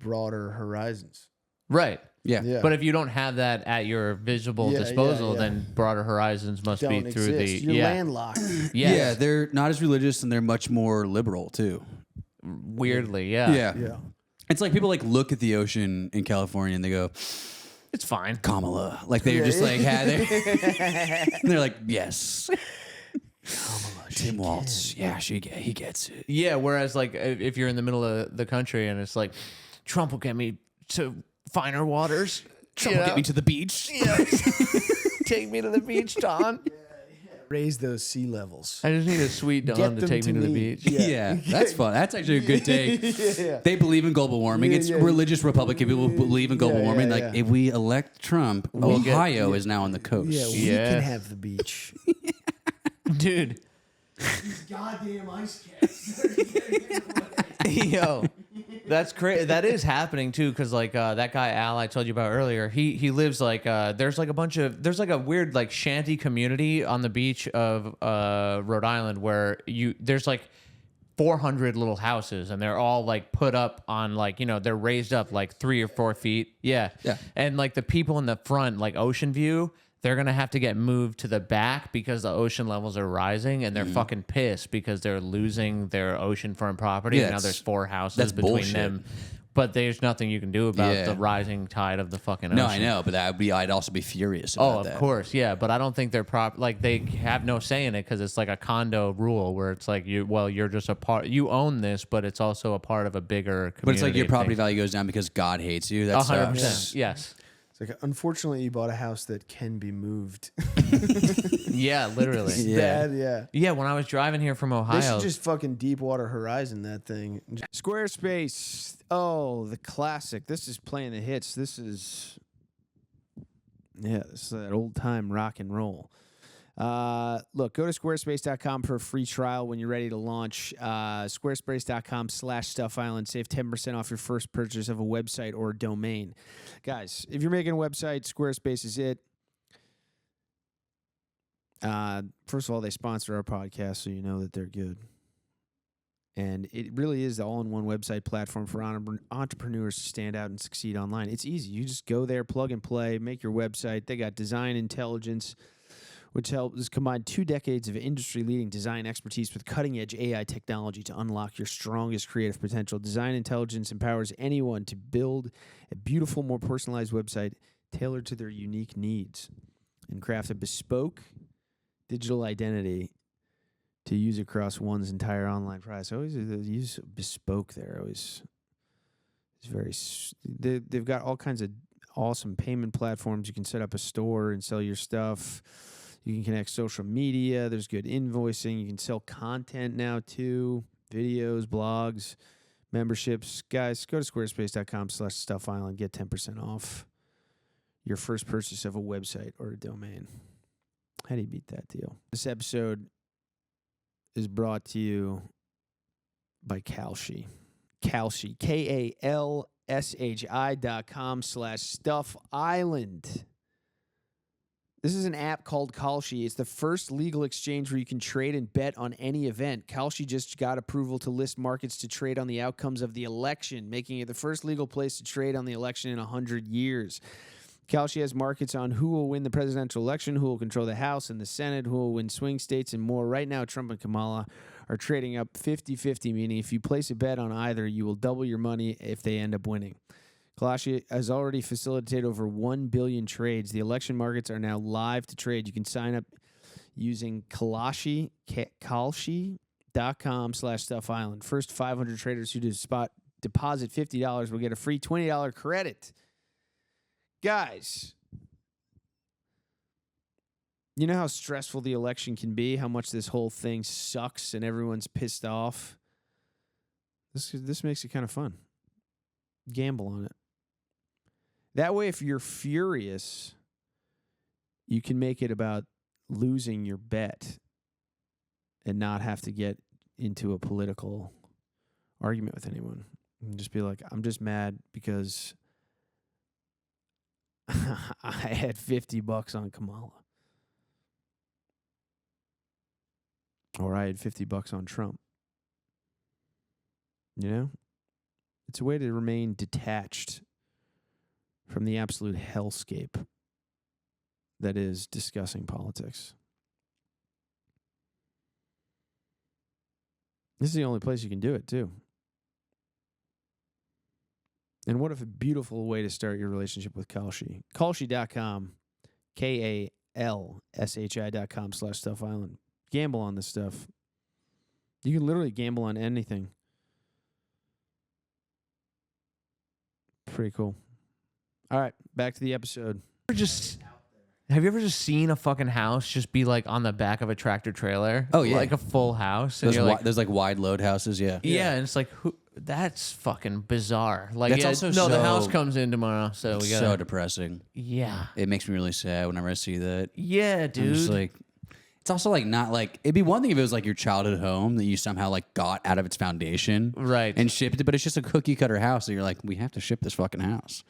broader horizons. Right. Yeah. But if you don't have that at your visible disposal, then broader horizons must be Don't through exist. the You're landlocked. Yeah, they're not as religious and they're much more liberal too. Weirdly, yeah. Yeah. It's like people like look at the ocean in California and they go, It's fine. Kamala. Like they're just like, they're like, yes. Tim Waltz. Yeah, he gets it. Yeah, whereas like if you're in the middle of the country and it's like Trump will get me to finer waters. Trump will get me to the beach. Yeah. Take me to the beach, Don. Raise those sea levels. I just need a sweet Don Get to them take me to the beach. Yeah, that's fun. That's actually a good take. They believe in global warming. It's religious Republican people who believe in global warming. Like, if we elect Trump, Ohio is now on the coast. Yeah, we can have the beach. Dude. These goddamn ice caps. Yo. That's crazy. That is happening too, because like that guy Al I told you about earlier, he lives like there's like a weird like shanty community on the beach of Rhode Island where there's like 400 little houses and they're all like put up on like they're raised up like 3 or 4 feet. Yeah. And like the people in the front, like ocean view, they're going to have to get moved to the back because the ocean levels are rising and they're fucking pissed because they're losing their oceanfront property. And now there's 4 houses between them. But there's nothing you can do about the rising tide of the fucking ocean. No, I know, but I'd also be furious about that. Of course, yeah. But I don't think they're like they have no say in it because it's like a condo rule where it's like you're just a part. You own this, but it's also a part of a bigger community. But it's like your property value goes down because God hates you. That's 100%. Yes. It's like, unfortunately, you bought a house that can be moved. Yeah, literally. Bad, Yeah, when I was driving here from Ohio. They should just fucking Deepwater Horizon that thing. Squarespace. Oh, the classic. This is playing the hits. This is that old time rock and roll. Look, go to squarespace.com for a free trial when you're ready to launch. Squarespace.com/StuffIsland. Save 10% off your first purchase of a website or a domain. Guys, if you're making a website, Squarespace is it. First of all, they sponsor our podcast, so you know that they're good. And it really is the all-in-one website platform for entrepreneurs to stand out and succeed online. It's easy. You just go there, plug and play, make your website. They got design intelligence, which helps combine 2 decades of industry-leading design expertise with cutting-edge AI technology to unlock your strongest creative potential. Design intelligence empowers anyone to build a beautiful, more personalized website tailored to their unique needs and craft a bespoke digital identity to use across one's entire online process. I always use bespoke there. It's very. They've got all kinds of awesome payment platforms. You can set up a store and sell your stuff. You can connect social media. There's good invoicing. You can sell content now too, videos, blogs, memberships. Guys, go to squarespace.com/StuffIsland. Get 10% off your first purchase of a website or a domain. How do you beat that deal? This episode is brought to you by Kashia. Kashia, KALSHI.com/StuffIsland. This is an app called Kashia. It's the first legal exchange where you can trade and bet on any event. Kashia just got approval to list markets to trade on the outcomes of the election, making it the first legal place to trade on the election in 100 years. Kashia has markets on who will win the presidential election, who will control the House and the Senate, who will win swing states, and more. Right now, Trump and Kamala are trading up 50-50, meaning if you place a bet on either, you will double your money if they end up winning. Kashia has already facilitated over 1 billion trades. The election markets are now live to trade. You can sign up using Kalshi.com/Stuff Island. First 500 traders who deposit $50 will get a free $20 credit. Guys, you know how stressful the election can be, how much this whole thing sucks and everyone's pissed off? This makes it kind of fun. Gamble on it. That way, if you're furious, you can make it about losing your bet and not have to get into a political argument with anyone. And just be like, I'm just mad because I had $50 on Kamala. Or I had $50 on Trump. You know? It's a way to remain detached from the absolute hellscape that is discussing politics. This is the only place you can do it, too. And what if a beautiful way to start your relationship with Kalshi? Kalshi.com, KALSHI.com/Stuff Island. Gamble on this stuff. You can literally gamble on anything. Pretty cool. All right, back to the episode. Have you ever just seen a fucking house just be like on the back of a tractor trailer? Oh, yeah. Like a full house. And There's like wide load houses, yeah. Yeah, and it's like, that's fucking bizarre. Like, That's yeah, also no, the so- house comes in tomorrow, so we got So depressing. Yeah. It makes me really sad whenever I see that. Yeah, dude. I'm just like, it's also like not like, it'd be one thing if it was like your childhood home that you somehow like got out of its foundation. Right. And shipped it, but it's just a cookie cutter house. And you're like, we have to ship this fucking house.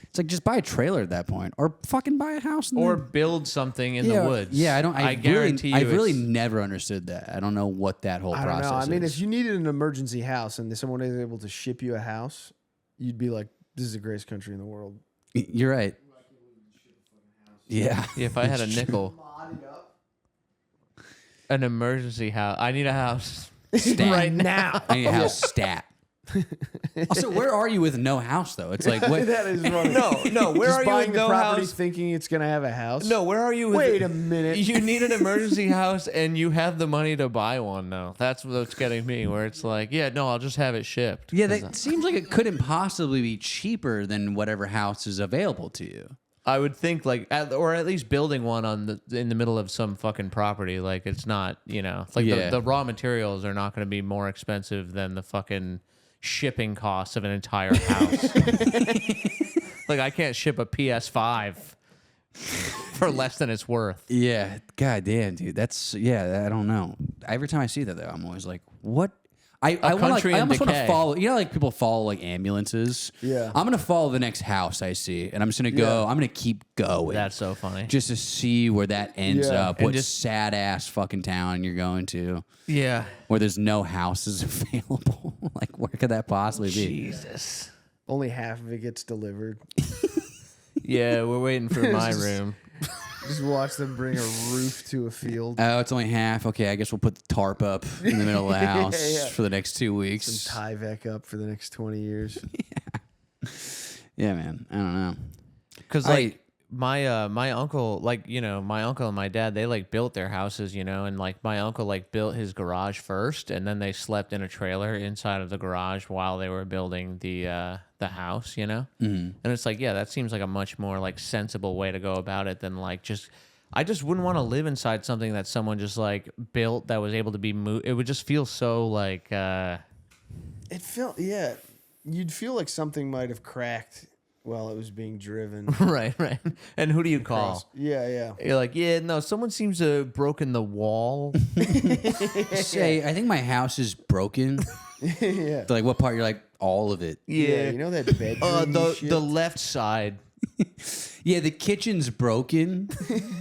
It's like, just buy a trailer at that point, or fucking buy a house. Or build something in the woods. Yeah, I guarantee you. I really never understood that. I don't know what that whole process is. I mean, if you needed an emergency house and someone is able to ship you a house, you'd be like, this is the greatest country in the world. You're right. Yeah. If I had a nickel. An emergency house. I need a house. Stat. Right now. I need a house stat. Also, where are you with no house though? It's like what? That is funny. No. Where Just are you buying with the no property house? thinking it's going to have a house? No, where are you with Wait a minute. You need an emergency house and you have the money to buy one though. That's what's getting me, where it's like, yeah, no, I'll just have it shipped. Yeah, that seems like it couldn't possibly be cheaper than whatever house is available to you. I would think or at least building one in the middle of some fucking property. Like it's not, it's like the raw materials are not going to be more expensive than the fucking shipping costs of an entire house. Like I can't ship a PS5 for less than it's worth. Yeah, god damn, dude. I don't know. Every time I see that though, I'm always like, what? I almost want to follow. Like people follow like ambulances. Yeah. I'm gonna follow the next house I see, and I'm just gonna go. I'm gonna keep going. That's so funny. Just to see where that ends Yeah. up. And What just- sad ass fucking town you're going to, Yeah. where there's no houses available. Like, where could that possibly be? Jesus. Only half of it gets delivered. Yeah, we're waiting for my room. Just watch them bring a roof to a field. Oh, it's only half. Okay, I guess we'll put the tarp up in the middle of the house Yeah. for the next 2 weeks. Some Tyvek up for the next 20 years. Yeah, man. I don't know. Because like my uncle, my uncle and my dad, they like built their houses, and like my uncle like built his garage first, and then they slept in a trailer inside of the garage while they were building the house, And it's like, yeah, that seems like a much more like sensible way to go about it than like I just wouldn't want to live inside something that someone just like built that was able to be moved. It would just feel so like. It felt, yeah. You'd feel like something might have cracked while it was being driven. Right. And who do you call? Yeah. You're like, yeah, no, someone seems to have broken the wall. Say, I think my house is broken. Yeah. Like, what part? You're like, all of it. Yeah, you know that bedroom The left side. Yeah, the kitchen's broken.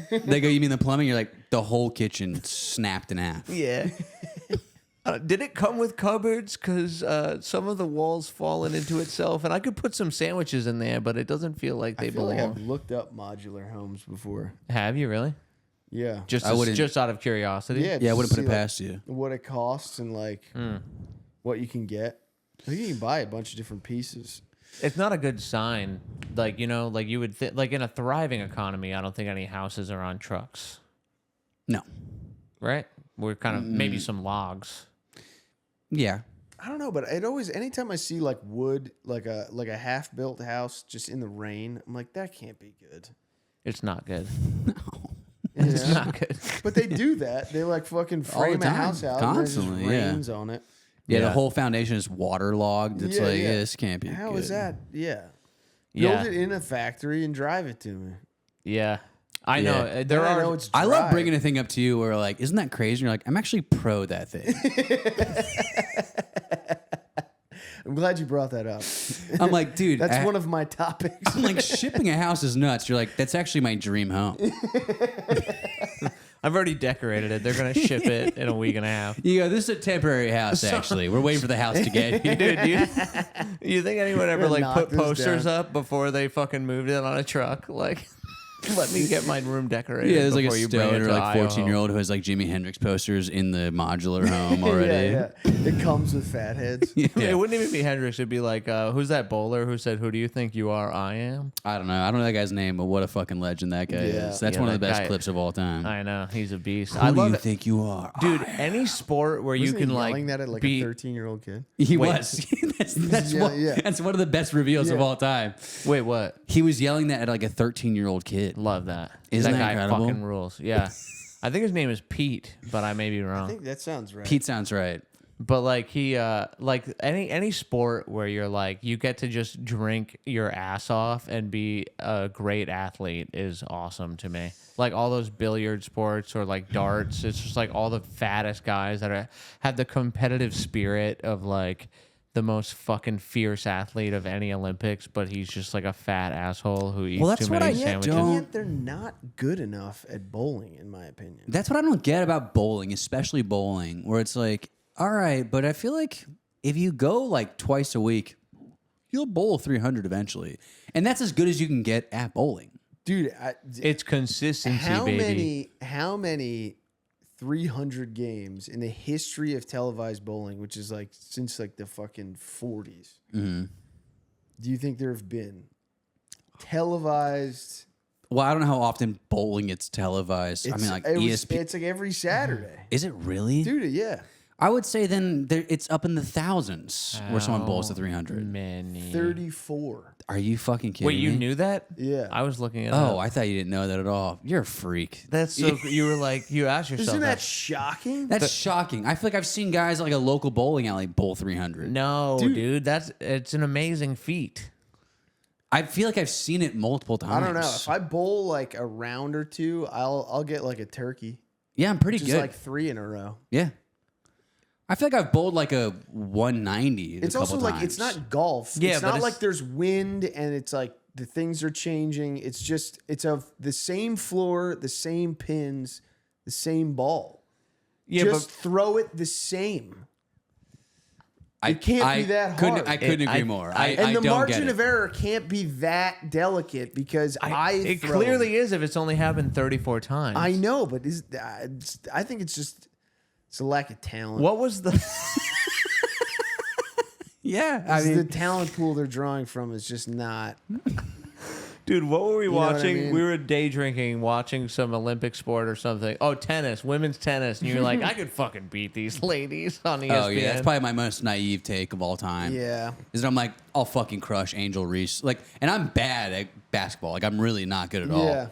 They go, you mean the plumbing? You're like, the whole kitchen snapped in half. Yeah. Did it come with cupboards? Because some of the walls fallen into itself, and I could put some sandwiches in there, but it doesn't feel like they belong. Like I've looked up modular homes before. Have you really? Yeah. Just out of curiosity? Yeah, I wouldn't put it past you. What it costs and like what you can get. I think you can buy a bunch of different pieces. It's not a good sign. Like, like you would think, like in a thriving economy, I don't think any houses are on trucks. No. Right? We're kind of maybe some logs. Yeah. I don't know, but it always anytime I see like wood, like a half built house just in the rain, I'm like, that can't be good. It's not good. No. It's not good. But they do that. They like fucking frame a house out constantly, and it just rains on it. Yeah, the whole foundation is waterlogged. It's this can't be How good. is that? Yeah. Yeah. Build it in a factory and drive it to me. Yeah. I know. Yeah. There I are. know it's I love dry. bringing a thing up to you where like, isn't that crazy? And you're like, I'm actually pro that thing. I'm glad you brought that up. I'm like, dude. That's one of my topics. I'm like, shipping a house is nuts. You're like, that's actually my dream home. I've already decorated it. They're going to ship it in a week and a half. You go, this is a temporary house, actually. We're waiting for the house to get here. Dude, you think anyone ever like Knock put this posters down. up before they fucking moved it on a truck? Like, let me get my room decorated. Yeah, there's like a before you bring it stoner, to like Iowa. 14-year-old who has like Jimi Hendrix posters in the modular home already. Yeah. It comes with fat heads. Yeah, it wouldn't even be Hendrix. It'd be like, who's that bowler who said, "Who do you think you are? I am." I don't know. I don't know that guy's name, but what a fucking legend that guy is. That's Yeah, one of the that best guy- clips of all time. I know he's a beast. Who I do love you it. think you are? Dude, any sport where Wasn't you can he like yelling that at like be a 13-year-old kid? He Wait. was. that's Yeah, one, yeah. that's one of the best reveals of Yeah. all time. wait, what? He was yelling that at like a 13-year-old kid. Love that. Isn't that that guy incredible? fucking rules. Yeah, I think his name is Pete, but I may be I wrong. think that sounds right. Pete sounds right. But like he like any sport where you're like you get to just drink your ass off and be a great athlete is awesome to me. Like all those billiard sports or like darts, it's just like all the fattest guys that have the competitive spirit of like the most fucking fierce athlete of any Olympics, but he's just like a fat asshole who eats that's too what many I sandwiches. don't- Yet they're not good enough at bowling, in my opinion. That's what I don't get about bowling, especially bowling, where it's like, all right, but I feel like if you go like twice a week, you'll bowl 300 eventually. And that's as good as you can get at bowling. Dude, It's consistency, how many 300 games in the history of televised bowling, which is like since like the fucking 40s, do you think there have been televised? Well, I don't know how often bowling gets televised. I mean, like ESPN. It's like every Saturday. Is it really? Dude, yeah. I would say then it's up in the thousands where someone bowls to How 300. many? 34. Are you fucking kidding Wait, me? you knew that? Yeah. I was looking at it. Oh, I thought you didn't know that at all. You're a freak. That's so. You were like, you asked yourself. Isn't that shocking? That's shocking. I feel like I've seen guys at like a local bowling alley bowl 300. No, dude, it's an amazing feat. I feel like I've seen it multiple times. I don't know. If I bowl like a round or two, I'll get like a turkey. Yeah, I'm pretty Just good. like 3 in a row. Yeah. I feel like I've bowled like a 190. It's also like it's not golf. Yeah, it's but not like there's wind and it's like the things are changing. It's just of the same floor, the same pins, the same ball. Yeah, just throw it the same. It can't be that couldn't, hard. I couldn't agree more. I And the don't margin get of it. error can't be that delicate because it throw clearly is if it's only happened 34 times. I know, but I think it's a lack of talent. What was the? Yeah, I mean, the talent pool they're drawing from is just not. Dude, what were we know what I watching? mean? We were day drinking, watching some Olympic sport or something. Oh, tennis, women's tennis. And you're like, I could fucking beat these ladies on ESPN. Oh yeah, that's probably my most naive take of all time. Yeah. Is that I'm like, I'll fucking crush Angel Reese. Like, and I'm bad at basketball. Like, I'm really not good at all. Yeah.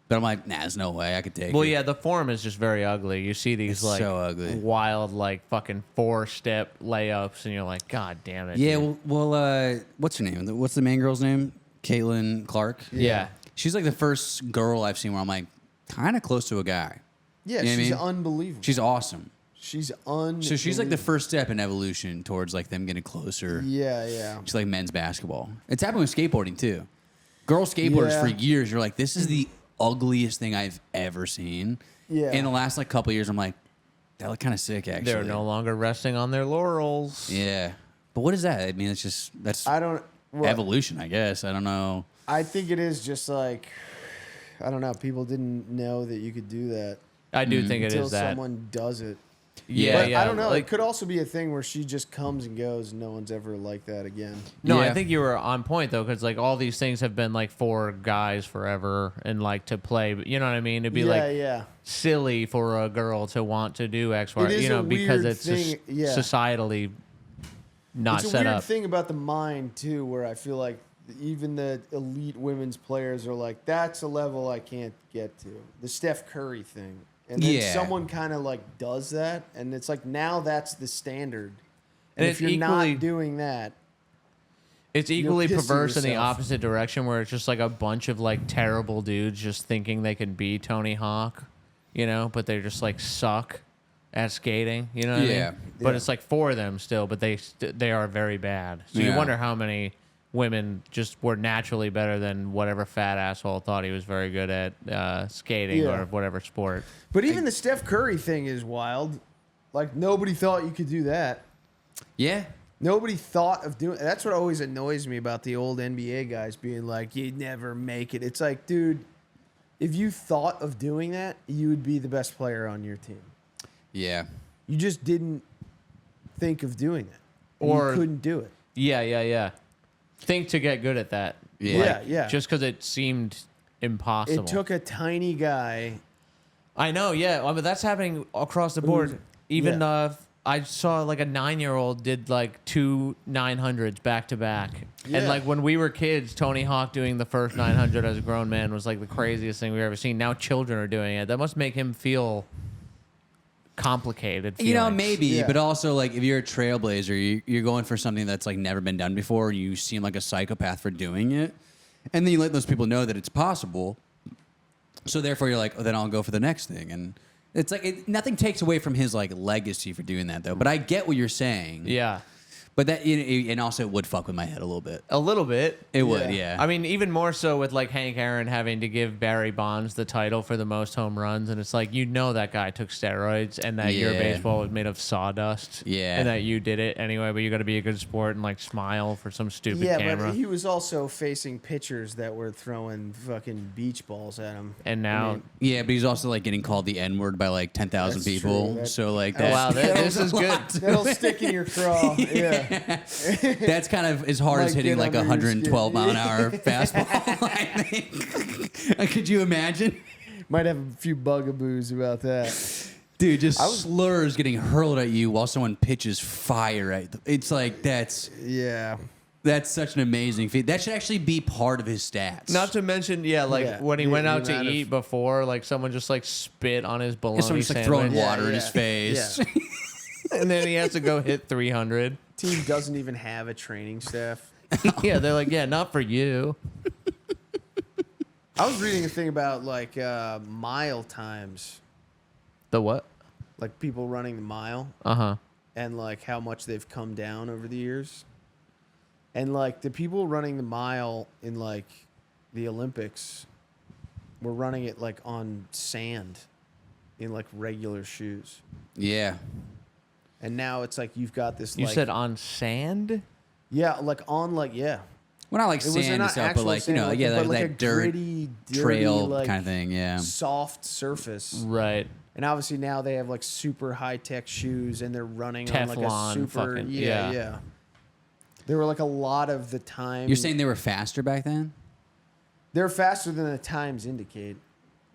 But I'm like, nah, there's no way I could take it. Well, yeah, the form is just very ugly. You see these It's like so ugly. wild, like fucking 4-step layups, and you're like, God damn it. Yeah, dude. well, what's her name? What's the main girl's name? Caitlin Clark. Yeah. She's like the first girl I've seen where I'm like, kind of close to a guy. Yeah, You know what I she's mean? unbelievable. She's awesome. She's unbelievable. So she's like the first step in evolution towards like them getting closer. Yeah, yeah. She's like men's basketball. It's happening with skateboarding too. Girl skateboarders Yeah. for years, you're like, this is the ugliest thing I've ever seen. Yeah. In the last like couple of years, I'm like, That looked kind of sick, actually. They're no longer resting on their laurels. Yeah. But what is that? I mean, that's evolution, I guess. I don't know. I think it is just like, I don't know. People didn't know that you could do that. I do think it until is that. someone does it. Yeah, But yeah. I don't know. Like, It could also be a thing where she just comes and goes, and no one's ever like that again. no, Yeah. I think you were on point though, because like all these things have been like for guys forever, and like to play. You know what I mean? It'd be like silly for a girl to want to do X, Y, It is a because weird it's just thing, yeah. societally not It's a set weird up. thing about the mind too, where I feel like even the elite women's players are like, that's a level I can't get to. The Steph Curry thing. And then someone kind of like does that, and it's like now that's the standard. And if you're not doing that, it's equally pissing perverse in the yourself. opposite direction, where it's just like a bunch of like terrible dudes just thinking they can be Tony Hawk, you know, but they're just like suck at skating, you know what I mean? But Yeah. it's like for them still, but they are very bad. So you wonder how many women just were naturally better than whatever fat asshole thought he was very good at skating or whatever sport. But even the Steph Curry thing is wild. Like nobody thought you could do that. Yeah. Nobody thought of doing. That's what always annoys me about the old NBA guys being like, "You'd never make it." It's like, dude, if you thought of doing that, you would be the best player on your team. Yeah. You just didn't think of doing it, Or- you couldn't do it. Yeah. Think to get good at that. Yeah. Yeah. Just because it seemed impossible. It took a tiny guy. I know, yeah. But that's happening across the board. Even I saw like a 9-year-old did like 2 900s back to back. Yeah. And like when we were kids, Tony Hawk doing the first 900 as a grown man was like the craziest thing we've ever seen. Now children are doing it. That must make him feel complicated. You know, feelings. maybe, but also like if you're a trailblazer, you're going for something that's like never been done before. You seem like a psychopath for doing it, and then you let those people know that it's possible. So therefore, you're like, oh, then I'll go for the next thing, and it's like nothing takes away from his like legacy for doing that, though. But I get what you're saying. Yeah. But that, and also it would fuck with my head a little bit. A little bit. It would, yeah. I mean, even more so with like Hank Aaron having to give Barry Bonds the title for the most home runs, and it's like you know that guy took steroids and that your baseball was made of sawdust, and that you did it anyway. But you got to be a good sport and like smile for some stupid camera. But he was also facing pitchers that were throwing fucking beach balls at him. And now, but he's also like getting called the N word by like 10,000 That's people. true. So like, wow, this is good. That'll stick in your craw. Yeah. That's kind of as hard as Might hitting get like a under your 112 skin. mile an hour fastball. I think. Could you imagine? Might have a few bugaboos about that. Dude, just slurs getting hurled at you while someone pitches fire at them. It's like that's such an amazing feat. That should actually be part of his stats. Not to mention, when he went out to eat before, like someone just like spit on his bologna someone just like sandwich. throwing water in his face. Yeah. And then he has to go hit 300. Team doesn't even have a training staff. Yeah, they're like, yeah, not for you. I was reading a thing about like mile times, The what? like people running the mile, and like how much they've come down over the years. And like the people running the mile in like the Olympics were running it like on sand in like regular shoes. Yeah. And now it's like you've got this You like said on sand? yeah, like on like Well, not like It was sand not and stuff, but actual like, sand, like- that, but like a that dirt gritty, trail like, kind of thing. Yeah. soft surface. Right. And obviously now they have like super high tech shoes and they're running on like a Teflon super fucking- yeah. yeah. They were like a lot of the time. You're saying they were faster back then? they're faster than the times indicate.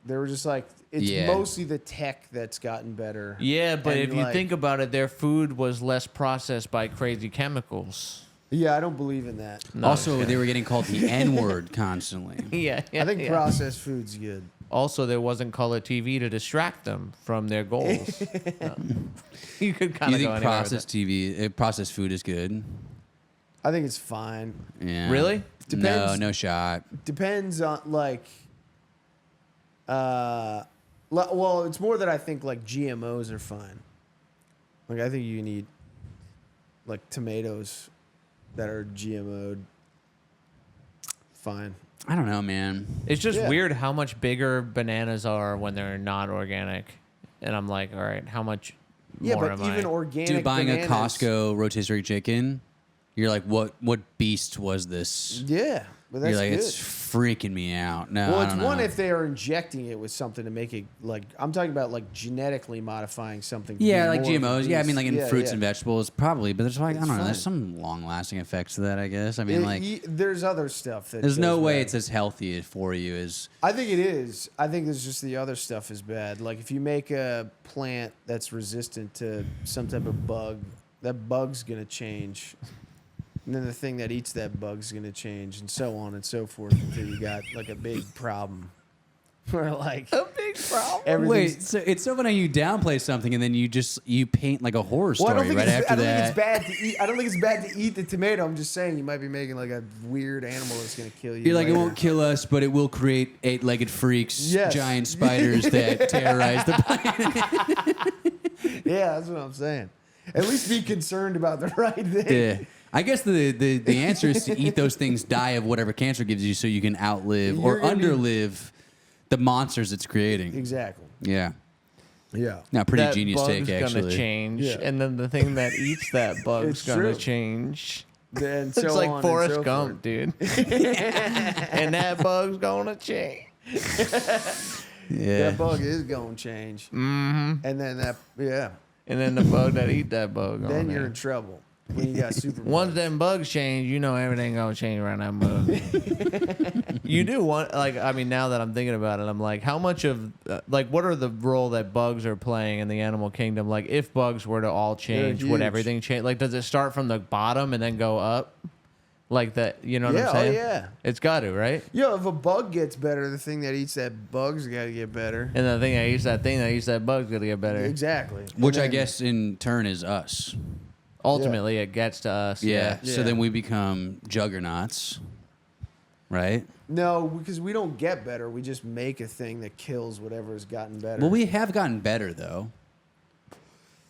They were just like it's mostly the tech that's gotten better. Yeah, but And, if you like- think about it, their food was less processed by crazy chemicals. Yeah, I don't believe in that. Also, they were getting called the N word constantly. Yeah, I think processed food's good. Also, there wasn't color TV to distract them from their goals. You could kind You of go think anywhere with processed food is good? I think it's fine. Yeah. Really? Depends. No shot. Depends on like well, it's more that I think like GMOs are fine. Like I think you can eat like tomatoes that are GMO'd. Fine. I don't know, man. It's just Yeah. weird how much bigger bananas are when they're not organic. And I'm like, all right, how much Yeah, more but am even I. organic Dude, buying bananas, a Costco rotisserie chicken, you're like, what beast was this? Yeah, but that's You're like, good. it's freaking me out. No, Well, I it's don't one know. if they are injecting it with something to make it like I'm talking about like genetically modifying something. To Yeah, be like more of a GMOs. Yeah, I mean, like in beast. fruits Yeah. and vegetables, probably. But there's like, I It's don't know. fine. There's some long-lasting effects to that, I guess. I mean, There's other stuff that there's no goes way bad. it's as healthy for you as. I think it is. I think there's just the other stuff is bad. Like if you make a plant that's resistant to some type of bug, that bug's gonna change. And then the thing that eats that bug's gonna change, and so on and so forth until you got like a big problem. Or like A big problem. everything's. Wait, so it's so funny how you downplay something and then you paint like a horror Well, story right after I don't that. think it's bad to eat. I don't think it's bad to eat the tomato. I'm just saying you might be making like a weird animal that's gonna kill you. You're like, it later. won't kill us, but it will create eight-legged freaks, Yes. giant spiders that terrorize the planet. Yeah, that's what I'm saying. At least be concerned about the right thing. Yeah. I guess the answer is to eat those things, die of whatever cancer gives you, so you can outlive or You're gonna be- underlive the monsters it's creating. Exactly. Yeah. Yeah. No, pretty That genius bug's take, gonna actually. change, Yeah. and then the thing that eats that bug's It's gonna true. change. And It's so like on Forrest and so Gump, forth. dude. And that bug's gonna change. Yeah. That bug is gonna change. Mm-hmm. And then yeah. And then the bug that eat that bug. Then gonna you're in trouble when you got super. Once them bugs change, you know everything gonna change around that bug. You do want, like, I mean, now that I'm thinking about it, I'm like, how much of, like, what are the role that bugs are playing in the animal kingdom? Like, if bugs were to all change, would huge. everything change? Like, does it start from the bottom and then go up? Like that, you know what Yeah, I'm saying? oh yeah. It's got to, right? Yo, if a bug gets better, the thing that eats that bug's got to get better. And the thing that eats that thing that eats that bug's gonna get better. Exactly. Which And I then- guess in turn is us. Ultimately, it gets to us. Yeah. Yeah. So then we become juggernauts, right? No, because we don't get better. We just make a thing that kills whatever has gotten better. Well, we have gotten better, though.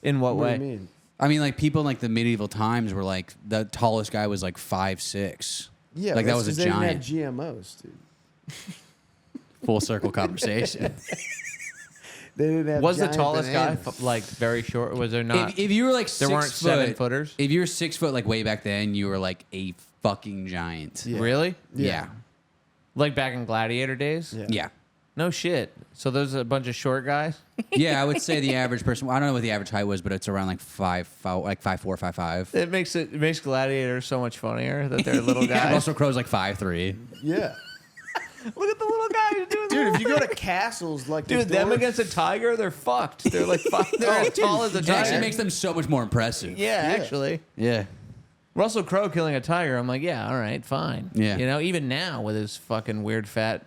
In what What way? do you mean? I mean, like, people in, like, the medieval times were, like, the tallest guy was, like, 5'6". Yeah, Like, that that's was a 'cause they didn't giant. have GMOs, dude. Full circle conversation. They didn't have. Was the giant tallest bananas. guy like very short? Was there not? If you were, like, there 6 weren't foot, 7-footers. If you were 6 foot, like, way back then, you were, like, a fucking giant. Yeah. Really? Yeah. Like back in Gladiator days? Yeah. Yeah. No shit. So there's a bunch of short guys. Yeah, I would say the average person. I don't know what the average height was, but it's around like 5'4", 5'5". It makes Gladiator so much funnier that they're little Yeah, guys. Russell Crowe's like 5'3". Yeah. Look at the little guy who's doing Dude, if you go to castles like Dude, the them Dor- against a tiger, they're fucked. They're like they're as tall as a It actually tiger. makes them so much more impressive. Yeah, actually. Yeah. Russell Crowe killing a tiger, I'm like, yeah, all right, fine. Yeah. You know, even now with his fucking weird fat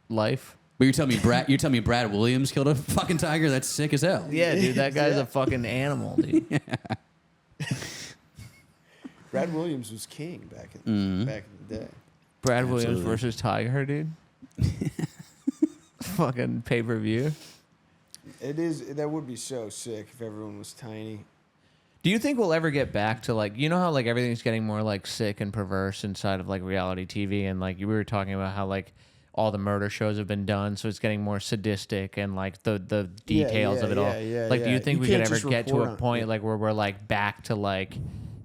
life. But you're telling me Brad Williams killed a fucking tiger? That's sick as hell. Yeah, dude, that guy's Yeah. a fucking animal, dude. Brad Williams was king back in Mm-hmm. the day. Brad Williams Absolutely. versus Tiger, dude. Fucking pay-per-view. It is. That would be so sick if everyone was tiny. Do you think we'll ever get back to like, you know how like everything's getting more like sick and perverse inside of like reality TV, and like we were talking about how like all the murder shows have been done, so it's getting more sadistic and like the details yeah, of it all. yeah, Like, do you yeah. think You we could can't ever just get to report a on- point yeah. like where we're like back to like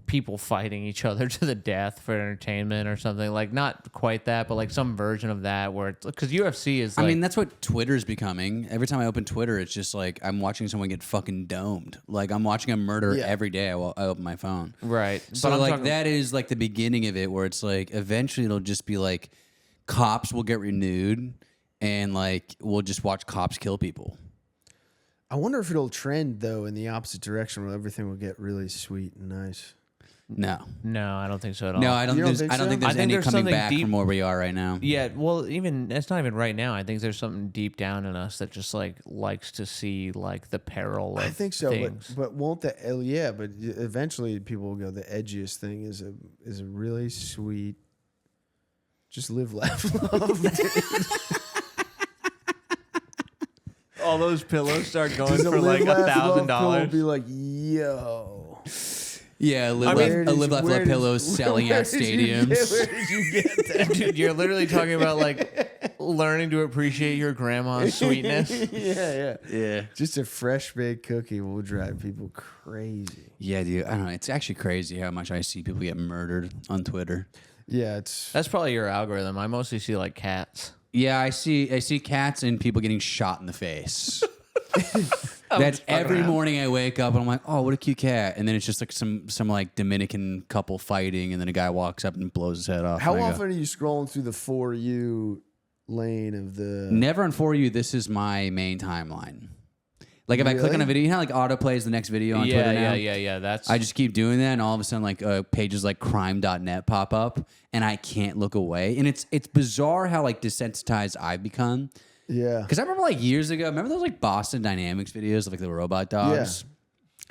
people fighting each other to the death for entertainment or something? Like not quite that, but like some version of that where it's because UFC is like, I mean, that's what Twitter's becoming. Every time I open Twitter, it's just like I'm watching someone get fucking domed. Like I'm watching a murder Yeah. every day I open my phone. right. So but I'm like talking- that is like the beginning of it, where it's like eventually it'll just be like cops will get renewed, and like we'll just watch cops kill people. I wonder if it'll trend though in the opposite direction, where everything will get really sweet and nice. No, No, I don't think so at all. no, I don't. You don't Think think I don't so? think I there's think any there's coming something back deep- from where we are right now. Yeah, well, even it's not even right now. I think there's something deep down in us that just like likes to see like the peril of I think so, things. but won't the yeah? But eventually, people will go. The edgiest thing is a really sweet. Just live, laugh, love. all those pillows start going Does a for like live, laugh, love pill $1,000. Be like, yo. Yeah, live, Where laugh, did live, laugh, where love did- pillows selling where at did you stadiums. Where did you get that? Dude, you're literally talking about like learning to appreciate your grandma's sweetness. Yeah. Just a fresh baked cookie will drive people crazy. Yeah, dude. I don't know. It's actually crazy how much I see people get murdered on Twitter. Yeah, it's That's probably your algorithm. I mostly see like cats. Yeah, I see cats and people getting shot in the face. That's every morning I wake up and I'm like, oh, what a cute cat. And then it's just like some like Dominican couple fighting, and then a guy walks up and blows his head off. How often are you scrolling through the For You lane of the... Never on For You. This is my main timeline. Like if I click on a video, you know how like auto plays the next video on Twitter now? Yeah. That's I just keep doing that, and all of a sudden like pages like crime.net pop up, and I can't look away. And it's bizarre how like desensitized I've become. Yeah. Because I remember like years ago, remember those like Boston Dynamics videos of like the robot dogs? Yeah.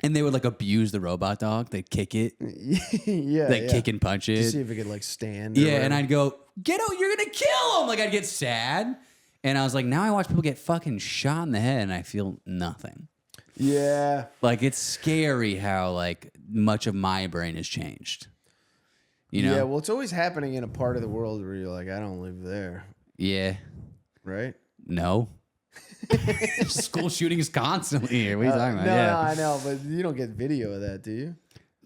And they would like abuse the robot dog. They'd kick it. Kick and punch it. To see if it could like stand. Yeah, and I'd go, get out, you're going to kill him. Like I'd get sad. And I was like, now I watch people get fucking shot in the head and I feel nothing. Yeah. Like it's scary how like much of my brain has changed. You know? Yeah, well, it's always happening in a part of the world where you're like, I don't live there. Yeah. Right? No. School shootings constantly here. What are you talking about? No, I know, but you don't get video of that, do you?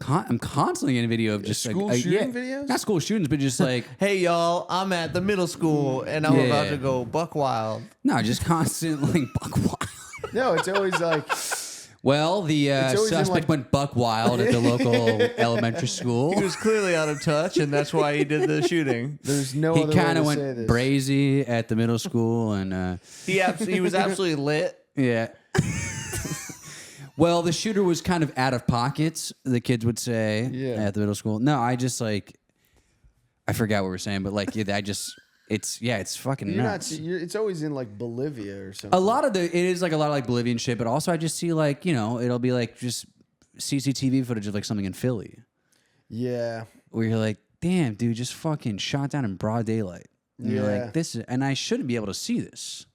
I'm constantly getting a video of just school shooting videos? Not school shootings, but just like, hey y'all, I'm at the middle school and I'm about to go buck wild. No, just constantly buck wild. No, it's always like, well, the suspect went buck wild at the local elementary school. He was clearly out of touch, and that's why he did the shooting. There's no he other kind of way went to say this. brazy at the middle school, and he was absolutely lit. Yeah. Well, the shooter was kind of out of pockets, the kids would say at the middle school. No, I just like, I forgot what we were saying, but like, it's fucking nuts. It's always in like Bolivia or something. It is like a lot of like Bolivian shit, but also I just see like, you know, it'll be like just CCTV footage of like something in Philly. Yeah. Where you're like, damn, dude, just fucking shot down in broad daylight. And you're like, and I shouldn't be able to see this.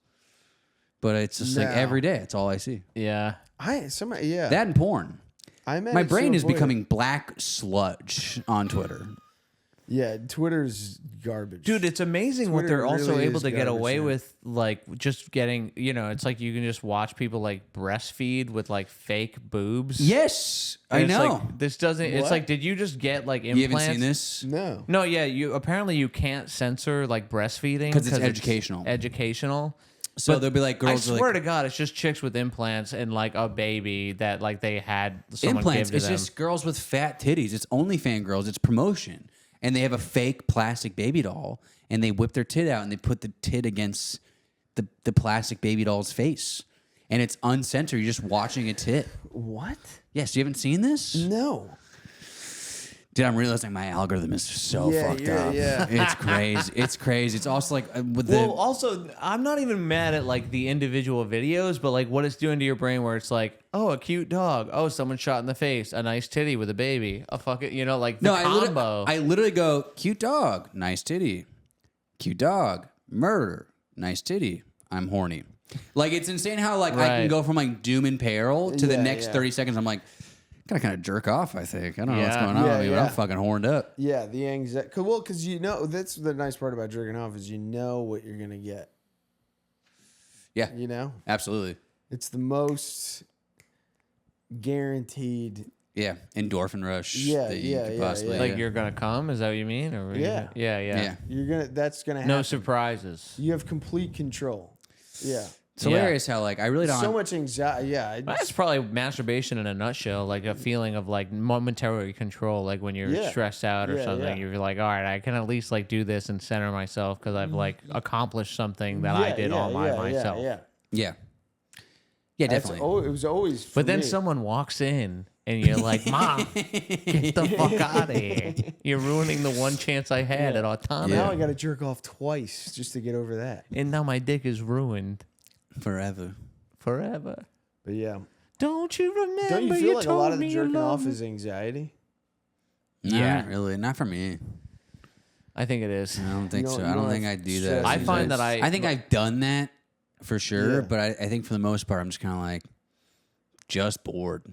But it's just like every day, it's all I see. Yeah. That and porn. My brain is becoming black sludge on Twitter. Yeah, Twitter's garbage. Dude, it's amazing what they're also able to get away with, like, just getting, you know, it's like you can just watch people, like, breastfeed with, like, fake boobs. Yes, and I know. Like, this doesn't, it's like, did you just get, like, implants? You haven't seen this? No. No, yeah, apparently you can't censor, like, breastfeeding. Because it's educational. So but there'll be like girls. I swear to God, it's just chicks with implants and like a baby that like they had someone implants. give to them. It's just girls with fat titties. It's OnlyFans girls. It's promotion, and they have a fake plastic baby doll, and they whip their tit out, and they put the tit against the plastic baby doll's face, and it's uncensored. You're just watching a tit. What? Yes, you haven't seen this? No. Dude, I'm realizing my algorithm is so fucked up. Yeah. It's crazy. It's crazy. It's also like also, I'm not even mad at like the individual videos, but like what it's doing to your brain, where it's like, oh, a cute dog, oh, someone shot in the face, a nice titty with a baby, a fucking, you know, like the combo. I literally go, cute dog, nice titty, cute dog, murder, nice titty. I'm horny. Like it's insane how like I can go from like doom and peril to the next 30 seconds. I'm like, gotta kind of jerk off, I think. I don't know what's going on. I'm fucking horned up. Yeah, the anxiety. Well, because you know, that's the nice part about jerking off is you know what you're gonna get. Yeah, you know, absolutely. It's the most guaranteed. Yeah, endorphin rush. That you could possibly. Like you're gonna come? Is that what you mean? Or yeah. You're gonna. That's gonna happen. No surprises. You have complete control. Yeah. It's hilarious how like I really don't so much anxiety. Yeah, that's probably masturbation in a nutshell. Like a feeling of like momentary control. Like when you're stressed out or something, you're like, all right, I can at least like do this and center myself because I've like accomplished something that I did all by myself. Yeah, definitely. It was always. But then someone walks in and you're like, Mom, get the fuck out of here! You're ruining the one chance I had at autonomy. Now I got to jerk off twice just to get over that. And now my dick is ruined. Forever. But yeah. Don't you remember? Don't you feel like a lot of the jerking off off is anxiety? Not really. Not for me. I think it is. I don't think so. I don't think I do that. I find that I think I've done that for sure, but I think for the most part, I'm just kind of like just bored.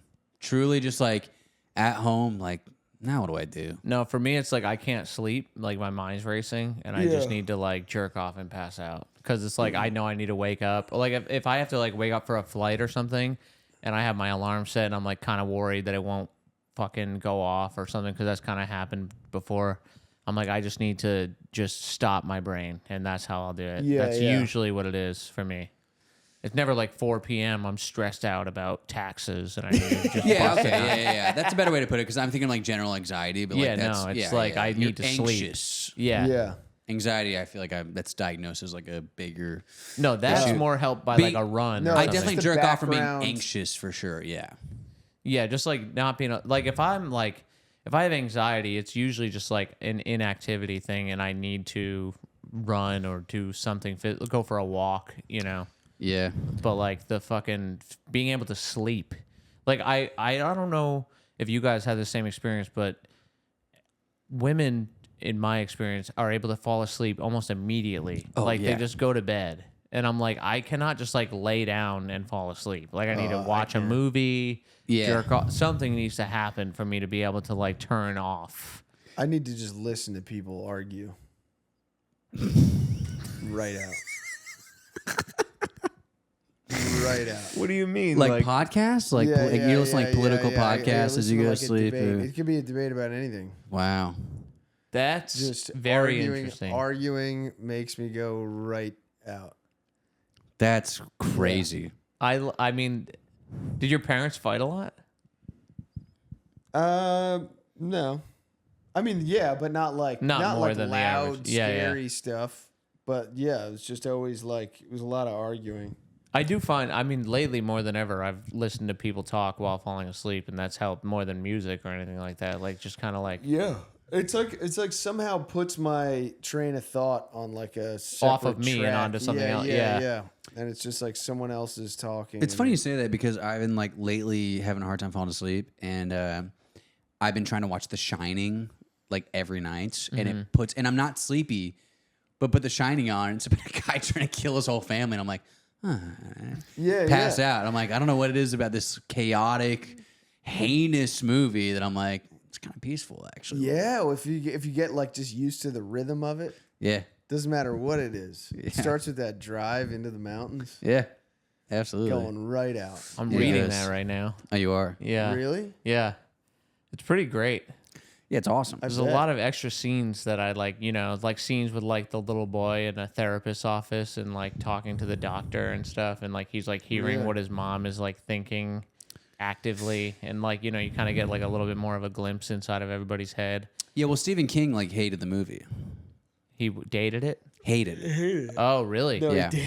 Truly just like at home, like Now what do I do? No, for me, it's like I can't sleep. Like my mind's racing, and I just need to like jerk off and pass out. Because it's like I know I need to wake up. Like if I have to like wake up for a flight or something, and I have my alarm set, and I'm like kind of worried that it won't fucking go off or something, because that's kind of happened before. I'm like, I just need to just stop my brain, and that's how I'll do it. Yeah, that's usually what it is for me. It's never like 4 p.m. I'm stressed out about taxes, and I need to just Yeah. That's a better way to put it, because I'm thinking like general anxiety, but like that's, it's like I need to anxious. sleep. Yeah. Anxiety, I feel like that's diagnosed as like a bigger. No, that's more helped by like a run. No, I definitely jerk off from being background. anxious for sure. Yeah. Yeah, just like not being like if I have anxiety, it's usually just like an inactivity thing, and I need to run or do something, go for a walk, you know. Yeah. But like the fucking being able to sleep, like I don't know if you guys have the same experience, but women, in my experience, are able to fall asleep almost immediately. They just go to bed, and I'm like, I cannot just like lay down and fall asleep. Like I need to watch a movie. Jerk off. Something needs to happen for me to be able to like turn off. I need to just listen to people argue. Right out. Right out. What do you mean? Like podcasts? Like, you listen to like political podcasts as you go to sleep? It could be a debate about anything. Wow. That's Just very interesting. Arguing makes me go right out. That's crazy. I mean, did your parents fight a lot? No. I mean, yeah, but not more like than loud, the average. scary stuff. But yeah, it was just always like, it was a lot of arguing. I do find, I mean, lately more than ever, I've listened to people talk while falling asleep, and that's helped more than music or anything like that. Like, just kind of like... Yeah. It's like somehow puts my train of thought on like a separate off of me track. and onto something else. Yeah. And it's just like someone else is talking. It's funny you say that, because I've been like lately having a hard time falling asleep, and I've been trying to watch The Shining like every night, and it puts, and I'm not sleepy, but put The Shining on, and it's about a guy trying to kill his whole family, and I'm like, pass out. I'm like, I don't know what it is about this chaotic, heinous movie that I'm like, it's kind of peaceful actually. Yeah, well, if you get like just used to the rhythm of it. Yeah. Doesn't matter what it is. It starts with that drive into the mountains. Yeah. Absolutely. Going right out. I'm reading that right now. Oh, you are? Yeah. Really? Yeah. It's pretty great. Yeah, it's awesome. There's a lot of extra scenes that I like, you know, like scenes with like the little boy in a therapist's office and like talking to the doctor and stuff. And like he's like hearing what his mom is like thinking actively. And like, you know, you kind of get like a little bit more of a glimpse inside of everybody's head. Yeah, well, Stephen King like hated the movie. He dated it? Hated it. Oh, really? No, Yeah. he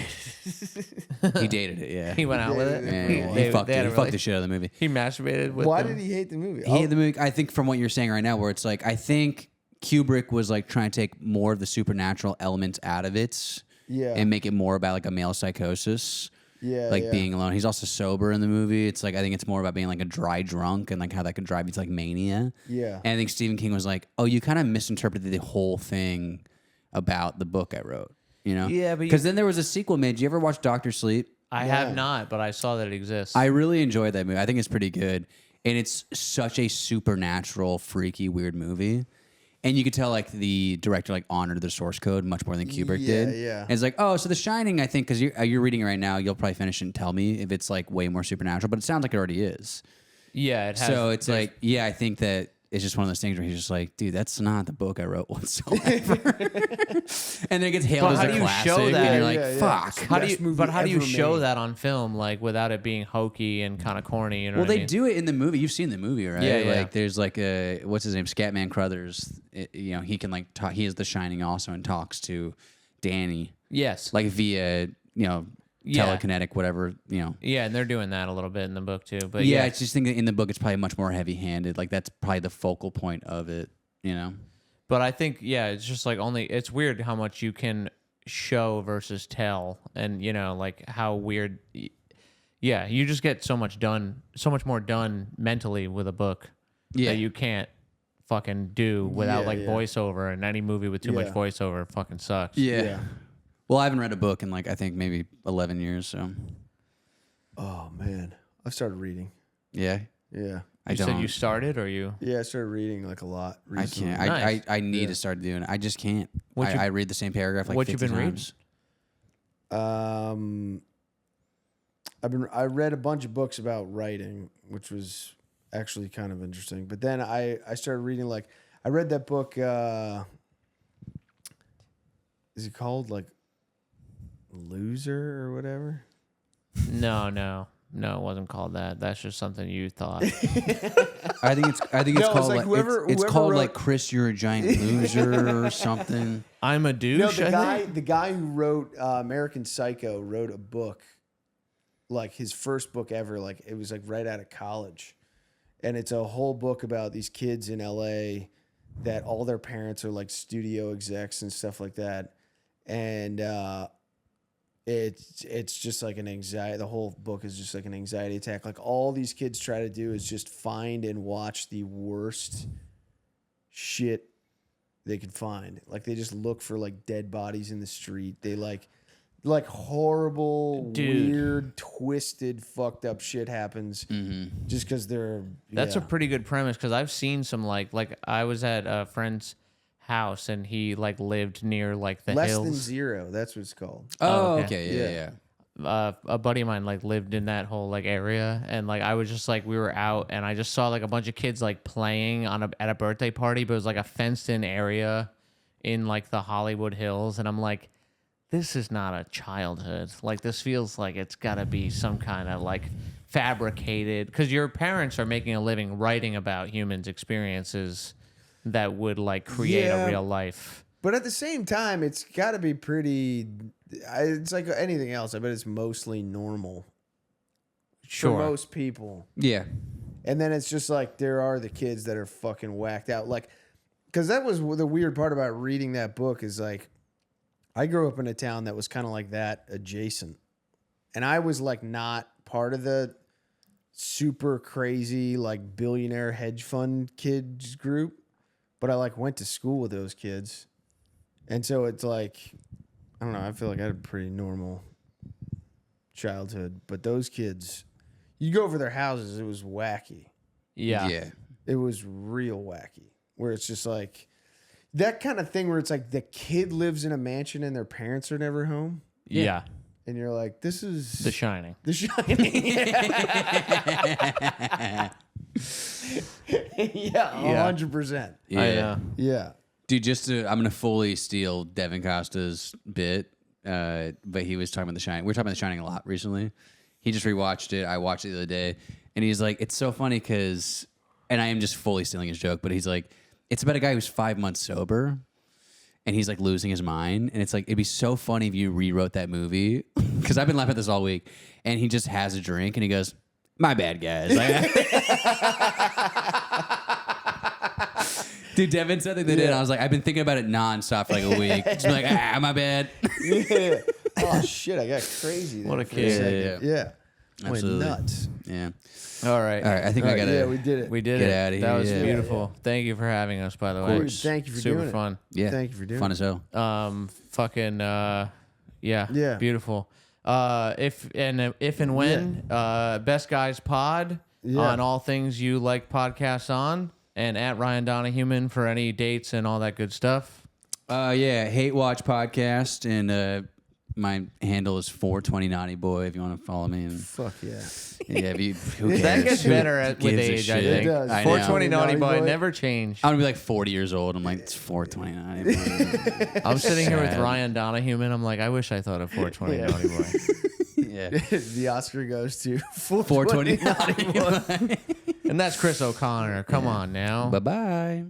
did. He dated it, yeah. He went out with it? Yeah, They- he fucked they had it. a He fucked rela- the shit out of the movie. He masturbated with Why them? did he hate the movie? He hated the movie, I think, from what you're saying right now, where it's like, I think Kubrick was like trying to take more of the supernatural elements out of it and make it more about like a male psychosis. Being alone. He's also sober in the movie. It's like, I think it's more about being like a dry drunk and like how that could drive you to like mania. Yeah. And I think Stephen King was like, oh, you kind of misinterpreted the whole thing about the book I wrote, you know? Yeah, but because then there was a sequel made. Did you ever watch Dr. Sleep? I have not, but I saw that it exists. I really enjoyed that movie. I think it's pretty good. And it's such a supernatural, freaky, weird movie. And you could tell like the director like honored the source code much more than Kubrick did. Yeah. And it's like, oh, so The Shining, I think, because you're reading it right now, you'll probably finish it and tell me if it's like way more supernatural, but it sounds like it alredy is. Yeah, it has. So it's like, yeah, I think that it's just one of those things where he's just like, dude, that's not the book I wrote whatsoever. And then it gets hailed as how a do you classic, show that? and you're like, Yeah, yeah. fuck. How do Best you? movie But how do you ever show made. that on film, like without it being hokey and kind of corny? You know Well, what I they mean? do it in the movie. You've seen the movie, right? Yeah, yeah. Like, there's like a what's his name, Scatman Crothers. You know, he can like talk. He is The Shining also, and talks to Danny Yes. like via telekinetic, whatever. Yeah, and they're doing that a little bit in the book too. But Yeah, I just think that in the book it's probably much more heavy-handed. Like that's probably the focal point of it. You know. But I think it's just like it's weird how much you can show versus tell, and like how weird. Yeah, you just get so much more done mentally with a book that you can't fucking do without voiceover, and any movie with too much voiceover fucking sucks. Yeah. Well, I haven't read a book in like I think maybe 11 years. So. Oh man, I started reading. Yeah. Yeah. You said you started, or you? Yeah, I started reading like a lot recently. I can't. Nice. I need to start doing it. I just can't. I read the same paragraph like what 50 you been times. I read a bunch of books about writing, which was actually kind of interesting. But then I started reading I read that book. Is it called like Loser or whatever? No, it wasn't called that. That's just something you thought. I think it's No, called it's like whoever called wrote- like Chris, you're a giant loser or something. I'm a douche. No, the guy who wrote American Psycho wrote a book, like his first book ever. Like it was like right out of college, and it's a whole book about these kids in LA that all their parents are like studio execs and stuff like that, and it's just like an anxiety. The whole book is just like an anxiety attack. Like all these kids try to do is just find and watch the worst shit they could find. Like they just look for like dead bodies in the street. They like horrible, weird, twisted, fucked up shit happens just because they're. That's a pretty good premise, because I've seen some like I was at a friend's house and he like lived near like the Less hills. Than Zero. That's what it's called. Oh, okay. okay. Yeah. A buddy of mine like lived in that whole like area, and like I was just like, we were out and I just saw like a bunch of kids like playing at a birthday party, but it was like a fenced in area in like the Hollywood Hills, and I'm like, this is not a childhood. Like this feels like it's got to be some kind of like fabricated, because your parents are making a living writing about humans' experiences that would like create a real life. But at the same time, it's got to be pretty. It's like anything else. I bet it's mostly normal Sure. for most people. Yeah. And then it's just like there are the kids that are fucking whacked out. Like, because that was the weird part about reading that book is like, I grew up in a town that was kind of like that adjacent. And I was like not part of the super crazy like billionaire hedge fund kids group, but I like went to school with those kids. And so it's like, I don't know, I feel like I had a pretty normal childhood, but those kids, you go over their houses, it was wacky. Yeah. Yeah. It was real wacky, where it's just like that kind of thing where it's like the kid lives in a mansion and their parents are never home. Yeah. And you're like, this is The Shining. The Shining. Yeah, 100%. Yeah. I know. Yeah. Dude, I'm going to fully steal Devin Costa's bit, but he was talking about The Shining. We were talking about The Shining a lot recently. He just rewatched it. I watched it the other day. And he's like, it's so funny because, and I am just fully stealing his joke, but he's like, it's about a guy who's 5 months sober and he's like losing his mind. And it's like, it'd be so funny if you rewrote that movie, because I've been laughing at this all week. And he just has a drink and he goes, my bad, guys. Dude, Devin said that they did. And I was like, I've been thinking about it nonstop for like a week. Just be like, my bad. Yeah. Oh, shit, I got crazy there. What a for kid. second. Yeah. Absolutely. Went nuts. Yeah. All right. All right. I think I got to. Yeah, we did it. We did Get it. outta That here, was yeah. beautiful. Thank you for having us, by the way. Dude, thank you for Super doing fun. Yeah. Thank you for doing Fun it. as hell. Fucking yeah. Beautiful. If and when Best Guys Pod on all things you like podcasts on, and at Ryan Donahue for any dates and all that good stuff. Yeah, Hate Watch Podcast, and my handle is 420 Naughty Boy if you want to follow me. And, Fuck yeah. yeah, who cares? That gets Who better with gives a age, I shit? think. It does. I know. 420 Naughty Naughty Boy Boy. never changed. I'm gonna be like 40 years old. I'm like, it's 420 Naughty Boy. I'm sitting here with Sad. Ryan Donahue, and I'm like, I wish I thought of 420 Naughty Boy. Yeah. The Oscar goes to 420 Naughty Boy. And that's Chris O'Connor. Come on now. Bye bye.